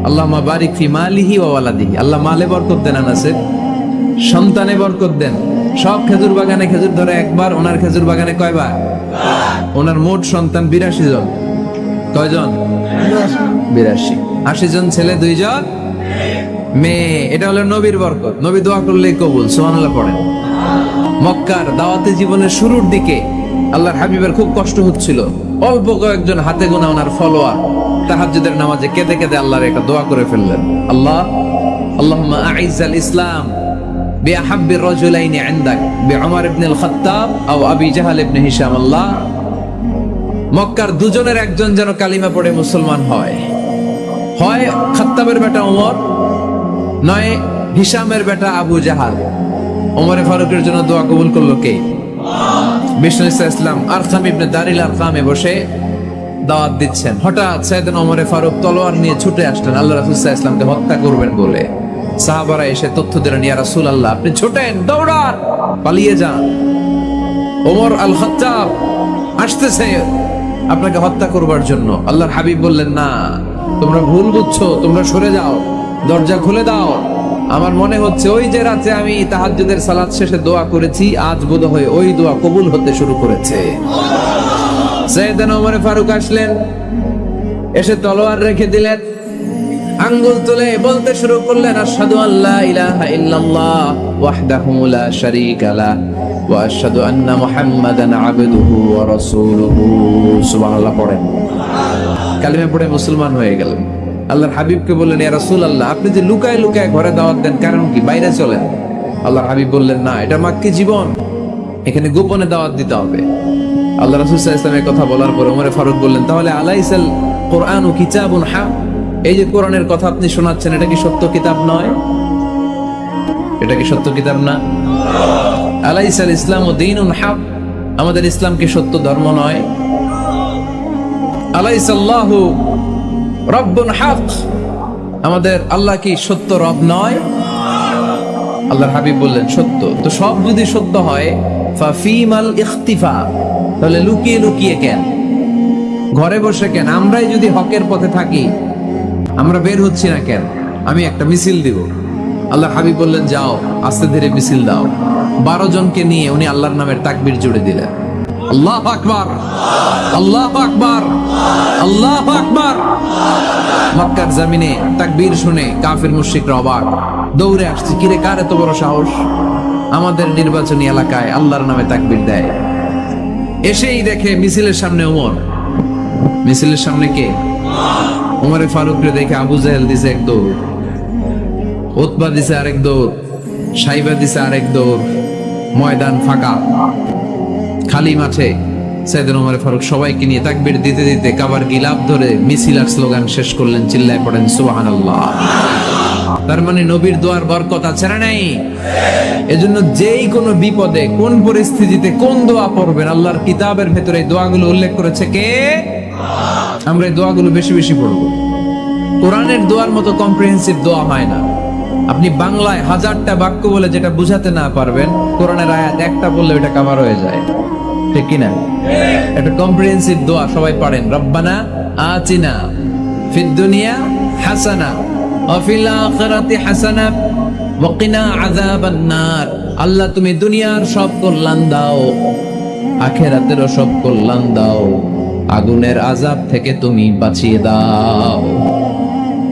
আল্লাহুম্মা বারিক ফি মালিহি ওয়া ওয়ালাদিহি। আল্লাহ মালে বরকত দেন, আনাসের সন্তানে বরকত দেন। সব খেজুর বাগানে খেজুর ধরে একবার, ওনার খেজুর বাগানে কয়বার? ওনার মোট সন্তান 82 জন। কয়জন? 82। 80 জন ছেলে, 2 জন মেয়ে। এটা হলো নবীর বরকত। নবী দোয়া করলেই কবুল। সুবহানাল্লাহ পড়েন। মক্কার দাওয়াতে জীবনের শুরুর দিকে আল্লাহর হাবিবের খুব কষ্ট হচ্ছিল। অল্প কয়েকজন হাতে গোনা ওনার ফলোয়ার তাহাজ্জুদের নামাজে কেঁদে কেঁদে আল্লাহর একটা দোয়া করে ফেললেন। আল্লাহুম্মা আইজ্জাল ইসলাম বিআহাব্বির রাজুলাইনি ইনদাক বিউমর ইবনে আল খাত্তাব আও আবি জাহল ইবনে হিশাম। আল্লাহ, মক্কার দুজনের একজন যেন কালিমা পড়ে মুসলমান হয়। হয় খাত্তাবের বেটা ওমর, নয় হিশামের বেটা আবু জাহাল। ওমরে ফারুকের জন্য দোয়া কবুল করলো কে? বিষ্ণু ইসলাম আরকাম ইবনে দারিল আরকামে বসে দাওয়াত দিচ্ছেন। হঠাৎ সাইয়েদনা ওমরে ফারুক তলোয়ার নিয়ে ছুটে আসলেন আল্লাহ রাসূল সাল্লাল্লাহু আলাইহি ওয়াসাল্লামকে হত্যা করবেন বলে। সাহাবারা এসে তথ্য দিলেন, ইয়া রাসূলুল্লাহ, আপনি ছোটেন, দৌড়ান, পালিয়ে যান। ওমর আল খাত্তাব আসতেছে আপনাকে হত্যা করবার জন্য। আল্লাহর হাবিব বললেন, না, তোমরা ভুল বুঝছো, তোমরা সরে যাও, দরজা খুলে দাও। আমার মনে হচ্ছে ওই যে রাতে আমি তাহাজ্জুদের সালাত শেষে দোয়া করেছি, আজ বোধহয় ওই দোয়া কবুল হতে শুরু করেছে। সাইয়েদনা ওমর ফারুক আসলেন, এসে তলোয়ার রেখে দিলেন, আঙ্গুল তুলে বলতে শুরু করলেন, আশহাদু আল্লা ইলাহা ইল্লাল্লাহ ওয়াহদাহু লা শারীকা লাহ ওয়া আশহাদু আন্না মুহাম্মাদান আবদুহু ওয়া রাসূলুহু। সুবহানাল্লাহ পড়েন। কালিমা পড়ে মুসলমান হয়ে গেলেন। আল্লাহর হাবিবকে বললেন, ইয়া রাসূলুল্লাহ, আপনি যে লুকায় লুকায় ঘরে দাওয়াত দেন, কারণ কি? বাইরে চলেন। আল্লাহর হাবিব বললেন, না, এটা মাক্কি জীবন, এখানে গোপনে দাওয়াত দিতে হবে। আল্লাহ রাসূল সাল্লাল্লাহু আলাইহি ওয়াসাল্লামের কথা বলার পর ওমর ফারুক বললেন, তাহলে আলাইসাল কুরআনু কিতাবুন হক? এই যে কোরআনের কথা আপনি শোনাচ্ছেন, এটা কি সত্য কিতাব নয়? এটা কি সত্য কিতাব না? আলাইসাল ইসলামু দীনুন হক? আমাদের ইসলাম কি সত্য ধর্ম নয়? আলাইসাল্লাহু রব্বুন হক? আমাদের আল্লাহ কি সত্য রব নয়? আল্লাহর হাবিব বললেন, সত্য। তো সব যদি সত্য হয়, ফাফিমাল ইখতিফা, তাহলে লুকিয়ে লুকিয়ে কেন? ঘরে বসে কেন? আমরাই যদি হকের পথে থাকি, আমরা বের হচ্ছি না কেন? আমি একটা মিছিল দিব। আল্লাহর হাবিব বললেন, যাও, আস্তে ধীরে মিছিল দাও। 12 জনকে নিয়ে উনি আল্লাহর নামের তাকবীর জুড়ে দিলেন। আল্লাহু আকবার, আল্লাহু আকবার, আল্লাহু আকবার। মক্কার জমিনে তাকবীর শুনে কাফির মুশরিকরা অবাক। দৌড়ে আসছে, কিরে কার এত বড় সাহস আমাদের নির্বাচনী এলাকায় আল্লাহর নামে তাকবীর দেয়। এসেই দেখে মিছিলের সামনে ওমর, মিছিলের সামনে কে? ওমরে ফারুকরে দেখে আবু জাহেল দিছে এক দৌড়, উতবা দিছে আরেক দৌড়, সাইবা দিছে আরেক দৌড়। ময়দান ফাঁকা, খালি মাঠে সাইয়েদনা ওমর ফারুক সবাইকে নিয়ে তাকবীর দিতে দিতে কাবার গিলাফ ধরে মিছিল আর স্লোগান শেষ করলেন। চিল্লায় পড়েন সুবহানাল্লাহ। তার মানে নবীর দোয়ার বরকত আছে না নাই? এজন্য যেই কোনো বিপদে কোন পরিস্থিতিতে কোন দোয়া পড়বেন, আল্লাহর কিতাবের ভেতরে এই দোয়াগুলো উল্লেখ করেছে কে? আমরা এই দোয়াগুলো বেশি বেশি পড়বো। কোরআনের দোয়ার মতো কম্প্রিহেন্সিভ দোয়া হয় না। আপনি বাংলায় 1000টা বাক্য বলে যেটা বুঝাতে না পারবেন, কোরআনের আয়াত একটা বললে ওটা কভার হয়ে যায়, ঠিক কি না? একটা কম্প্রিহেন্সিভ দোয়া সবাই পড়েন। রব্বানা আতিনা ফিদ দুনিয়া হাসানা ওয়া ফিল আখিরাতি হাসানা ওয়া কিনা আযাবান নার। আল্লাহ তুমি দুনিয়ার সব কল্যাণ দাও, আখিরাতেরও সব কল্যাণ দাও, আগুনের আযাব থেকে তুমি বাঁচিয়ে দাও।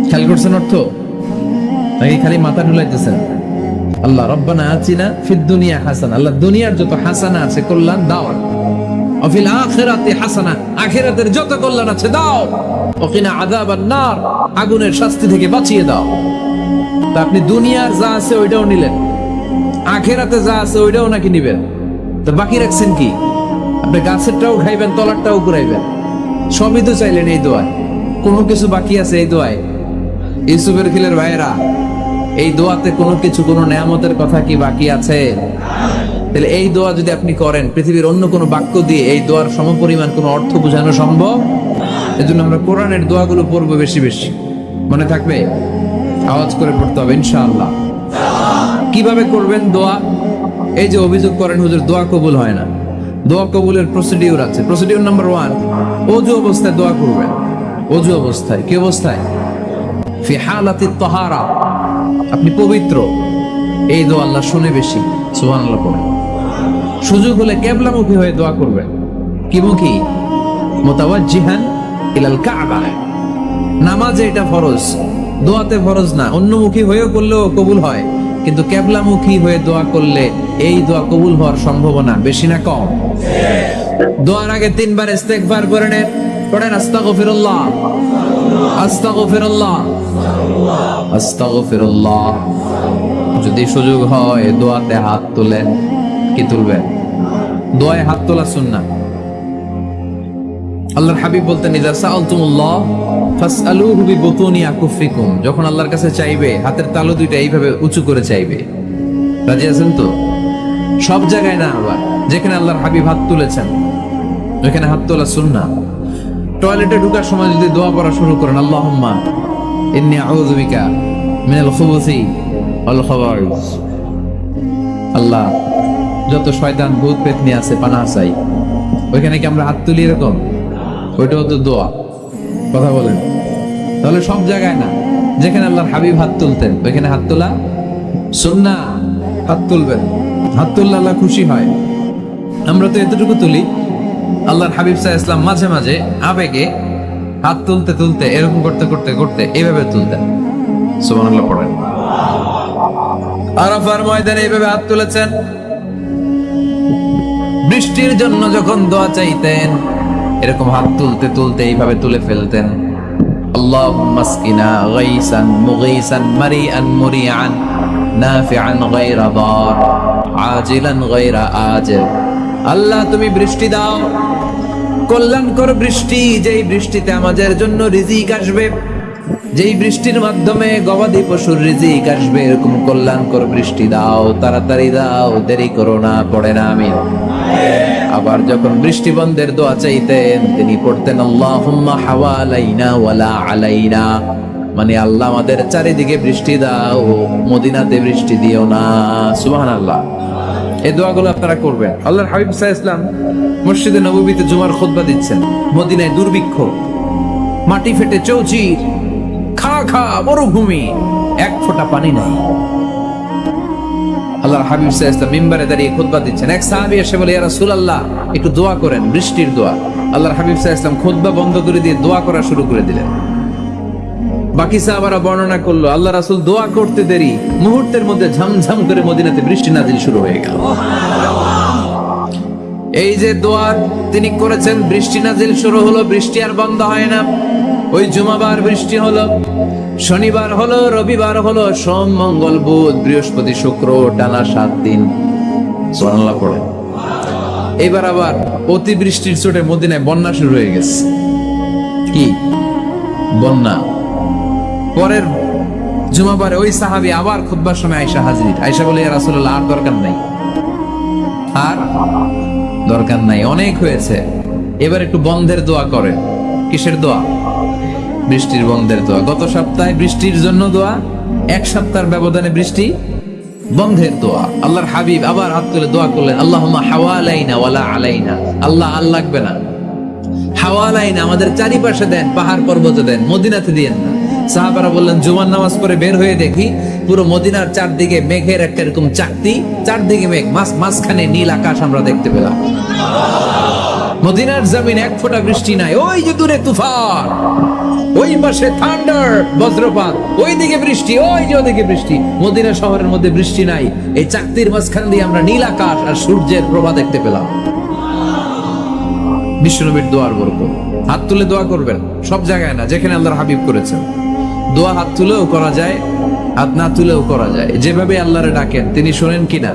খেয়াল করছেন অর্থ নাকি খালি মাথা ঢুলাইতেছেন? আল্লাহ রব্বানা আতিনা ফিদ দুনিয়া হাসানা, আল্লাহ দুনিয়ার যত হাসানা আছে কল্যাণ দাও, ওয়া ফিল আখিরাতি হাসানা, আখিরাতের যত কল্যাণ আছে দাও, ওয়া কিনা আযাবান নার, আগুনের শাস্তি থেকে বাঁচিয়ে দাও। তা আপনি দুনিয়ার যা আছে ওইটাও নিলেন, আখিরাতে যা আছে ওইটাও নাকি নিবেন, তো বাকি রাখছেন কি? আপনি গাছেরটাও খাইবেন, তলারটাও ঘুরাইবেন, সবই তো চাইলেন এই দোয়ায়। কোনো কিছু বাকি আছে এই দোয়ায়? ইউসুফের খিলের ভাইয়েরা, এই দোয়াতে কোনো কিছু, কোনো নেয়ামতের কথা কি বাকি আছে? তাহলে এই দোয়া যদি আপনি করেন, পৃথিবীর অন্য কোনো বাক্য দিয়ে এই দোয়ার সমপরিমাণ কোনো অর্থ বোঝানো সম্ভব? এজন্য আমরা কোরআনের দোয়াগুলো পড়বো বেশি বেশি। মনে থাকবে? আওয়াজ করে পড়তে হবে ইনশাআল্লাহ। কিভাবে করবেন দোয়া? এই যে অভিযোগ করেন হুজুর দোয়া কবুল হয় না, দোয়া কবুলের প্রসিডিউর আছে। প্রসিডিউর নাম্বার 1, ওযু অবস্থায় দোয়া করবেন। ওযু অবস্থায়, কি অবস্থায়? ফি হালাতি তাহারা, আপনি পবিত্র, এই দোয়া আল্লাহ শুনে বেশি। সুবহানাল্লাহ পড়েন। সুযোগ হলে কিবলামুখী হয়ে দোয়া করবেন। কি মুখী? মুতাওয়াজ্জিহান ইলাল কাবা। নামাজে এটা ফরজ, দোয়াতে ফরজ না। অন্যমুখী হয়েও করলেও কবুল হয়, কিন্তু কিবলামুখী হয়ে দোয়া করলে এই দোয়া কবুল হওয়ার সম্ভাবনা বেশি না কম? দোয়ার আগে 3 বার ইস্তেগফার করে নেন। পড়েন আস্তাগফিরুল্লাহ, আস্তাগফিরুল্লাহ, আস্তাগফিরুল্লাহ। যদি সুযোগ হয় দোয়াতে হাত তোলেন। কি তুলবেন? দোয়ায় হাত তোলা সুন্নাহ। আল্লাহর হাবিব বলতেন, ইযা সাআলতুমুল্লাহ ফাসআলুহু বিবুতুনি আকুফিকুম। যখন আল্লাহর কাছে চাইবে, হাতের তালু দুইটা এইভাবে উঁচু করে চাইবে। রাজি আছেন তো? সব জায়গায় না, আবার যেখানে আল্লাহর হাবিব হাত তুলেছেন ওখানে হাত তোলা সুন্নাহ। টয়লেটে ঢোকার সময় যদি দোয়া পড়া শুরু করেন, আল্লাহুম্মা ইন্নী আউযু বিকা মিনাল খুবুসি ওয়াল খাবাইস, আল্লাহ যত শয়তান ভূত পেতনি আছে পানাহ চাই। ওইখানে কি আমরা হাত তুলি এরকম? ওইটাও তো দোয়া। কথা বলেন। তাহলে সব জায়গায় না, যেখানে আল্লাহর হাবিব হাত তুলতেন ওইখানে হাত তোলা সুন্নাহ। হাত তুলবেন, হাত তুললে আল্লাহ খুশি হয়। আমরা তো এতটুকু তুলি, আল্লাহর হাবিব সাল্লাল্লাহু আলাইহি ওয়াসাল্লাম মাঝে মাঝে আবেগে হাত তুলতে তুলতে এরকম করতে করতে করতে এইভাবে তুলতেন। সুবহানাল্লাহ পড়েন। আরাফার ময়দানে এইভাবে হাত তুলেছেন। বৃষ্টির জন্য যখন দোয়া চাইতেন এরকম হাত তুলতে তুলতে এইভাবে তুলে ফেলতেন। আল্লাহুম্মা আসকিনা গাইসান মুগীসান মারিআন মুরিআন নাফিআন গায়রা দার আজিলান গায়রা আজিল। আল্লাহ তুমি বৃষ্টি দাও, কল্যাণকর বৃষ্টি, যেই বৃষ্টিতে আমাদের জন্য রিজিক আসবে, যেই বৃষ্টির মাধ্যমে গবাদি পশুর রিজিক আসবে, এরকম কল্যাণকর বৃষ্টি দাও, তাড়াতাড়ি দাও, দেরি করো না। পড়ে না আমিন। আবার যখন বৃষ্টি বন্ধের দোয়া চাইতেন তিনি পড়তেন আল্লাহুম্মা হাওয়ালাইনা ওয়ালা আলাইনা, মানে আল্লাহ আমাদের চারিদিকে বৃষ্টি দাও, মদিনাতে বৃষ্টি দিও না। সুবহানাল্লাহ। এই দোয়াগুলো আপনারা করবেন। আল্লাহর হাবিব সাল্লাল্লাহু আলাইহি ওয়াসাল্লাম মসজিদে নববীতে জুমার খুতবা দিচ্ছেন। মদিনায় দুর্ভিক্ষ, মাটি ফেটে চৌচির, খা খা মরুভূমি, এক ফোঁটা পানি নাই। আল্লাহর হাবিব সাল্লাল্লাহু আলাইহি ওয়াসাল্লাম মিম্বারে দাঁড়িয়ে খুতবা দিচ্ছেন। এক সাহাবী এসে বলে, ইয়া রাসূলুল্লাহ একটু দোয়া করেন, বৃষ্টির দোয়া। আল্লাহর হাবিব সাল্লাল্লাহু আলাইহি ওয়াসাল্লাম খুতবা বন্ধ করে দিয়ে দোয়া করা শুরু করে দিলেন। বাকি সাহাবারা বর্ণনা করলো আল্লাহ রাসূল দোয়া করতে দেরি, মুহূর্তের মধ্যে ঝমঝম করে মদিনাতে বৃষ্টি নাজিল শুরু হয়ে গেল। এই যে দোয়া তিনি করেছেন, বৃষ্টি নাজিল শুরু হলো, বৃষ্টি আর বন্ধ হয় না। ওই জুমাবার বৃষ্টি হলো, শনিবার হলো, রবিবার হলো, সোম মঙ্গল বুধ বৃহস্পতি শুক্র, টানা 7 দিন। সুবহানাল্লাহ পড়ে। এবার আবার অতিবৃষ্টির চোটে মদিনায় বন্যা শুরু হয়ে গেছে। কি বন্যা? পরের জুমাবারে ওই সাহাবী আবার খুতবার সময় আয়েশা হাজির। আয়েশা বলে, ইয়া রাসূলুল্লাহ, আর দরকার নাই, আর দরকার নাই, অনেক হয়েছে, এবার একটু বন্ধের দোয়া করেন। কিসের দোয়া? বৃষ্টির বন্ধের দোয়া। গত সপ্তাহে বৃষ্টির জন্য দোয়া, 1 সপ্তাহের ব্যবধানে বৃষ্টি বন্ধের দোয়া। আল্লাহর হাবিব আবার হাত তুলে দোয়া করলেন, আল্লাহুম্মা হাওয়ালাইনা ওয়ালা আলাইনা। আল্লাহ আর লাগবে না, হাওয়ালাইনা, আমাদের চারিপাশে দেন, পাহাড় পর্বতে দেন, মদিনাতে দিয়েন না। সাহাবারা বললেন, জুমার নামাজ পড়ে বের হয়ে দেখি পুরো মদিনার চারদিকে মেঘের একটা এরকম চাকতি, চারদিকে মেঘ, মাঝখানে নীল আকাশ আমরা দেখতে পেলাম। মদিনার জমিন 1 ফোঁটা বৃষ্টি নাই। ওই যে দূরে তুফান, ওই পাশে থান্ডার, বজ্রপাত, ওই দিকে বৃষ্টি, ওই যে ওদিকে বৃষ্টি। মদিনা শহরের মধ্যে বৃষ্টি নাই, এই চাকতির মাঝখান দিয়ে আমরা নীল আকাশ আর সূর্যের প্রভা দেখতে পেলাম। বিশ্বনবীর দোয়ার বরকত। হাত তুলে দোয়া করবেন, সব জায়গায় না, যেখানে আল্লাহর হাবিব করেছেন। দোয়া হাত তুলেও করা যায়, হাত না তুলেও করা যায়, যেভাবে আল্লাহরে ডাকেন তিনি শোনেন কিনা।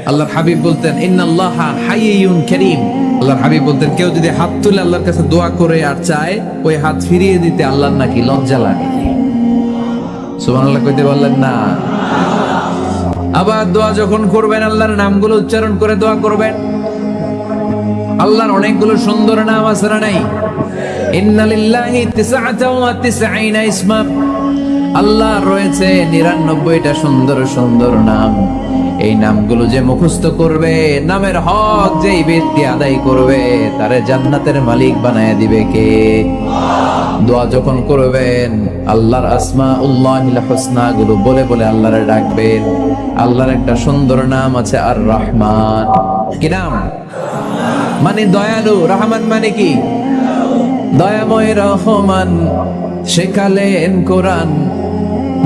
আল্লাহর হাবিব বলতেন, ইন্নাল্লাহা হাইয়ুন কারীম। আল্লাহর হাবিব বলতেন, কেউ যদি হাত তুলে আল্লাহর কাছে দোয়া করে আর চায়, ওই হাত ফিরিয়ে দিতে আল্লাহর নাকি লজ্জা লাগে। সুবহানাল্লাহ কইতে বললেন না? আবার দোয়া যখন করবেন, আল্লাহর নামগুলো উচ্চারণ করে দোয়া করবেন। আল্লাহর অনেকগুলো সুন্দর নাম আছে না নাই? ইন্না লিল্লাহি 99 ইসমা। আল্লাহ রয়েছে 99টা সুন্দর সুন্দর নাম। এই নামগুলো যে মুখস্থ করবে, নামের হক যেই ব্যক্তি আদায় করবে, তারে জান্নাতের মালিক বানায় দিবে কে? দোয়া যখন করবেন, আল্লাহর আসমাউল্লাহিল হুসনা গুলো বলে বলে আল্লাহরে ডাকবেন। আল্লাহর একটা সুন্দর নাম আছে আর রহমান। কি নাম? মানে দয়ালু। রহমান মানে কি? দয়াময়। রহমান শেখালেন কোরআন,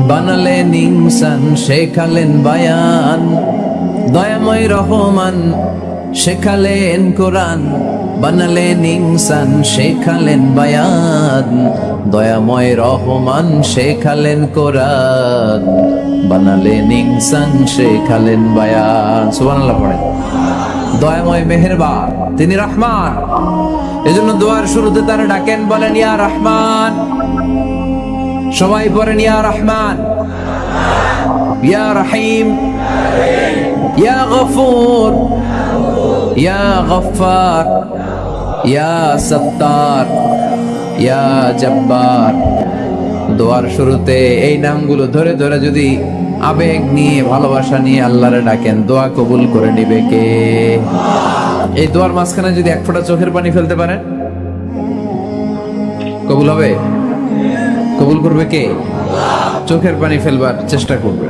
বানালেন ইনসান, শেখালেন বায়ান। দয়াময় রহমান শেখালেন কোরআন, বানালেন ইনসান, শেখালেন বায়ান। দয়াময় রহমান শেখালেন কোরআন, বানালেন ইনসান, শেখালেন বায়ান। সুবহানাল্লাহ পড়েন। দয়াময় মেহেরবান, তিনি রহমান। এজন্য দোয়ার শুরুতে তারা ডাকেন, বলেন ইয়া রহমান। সবাই পড়েন ইয়া রহমান, ইয়া রহিম, ইয়া গফুর, ইয়া গফফার, ইয়া সত্তার, ইয়া জব্বার। দোয়ার শুরুতে এই নামগুলো ধরে ধরে যদি আবেগ নিয়ে, ভালোবাসা নিয়ে আল্লাহরে ডাকেন, দোয়া কবুল করে নিবে কে? এই দোয়ার মাঝখানে যদি 1 ফোঁটা চোখের পানি ফেলতে পারেন, কবুল হবে? কবুল করবে কে? চোখের পানি ফেলবার চেষ্টা করবে।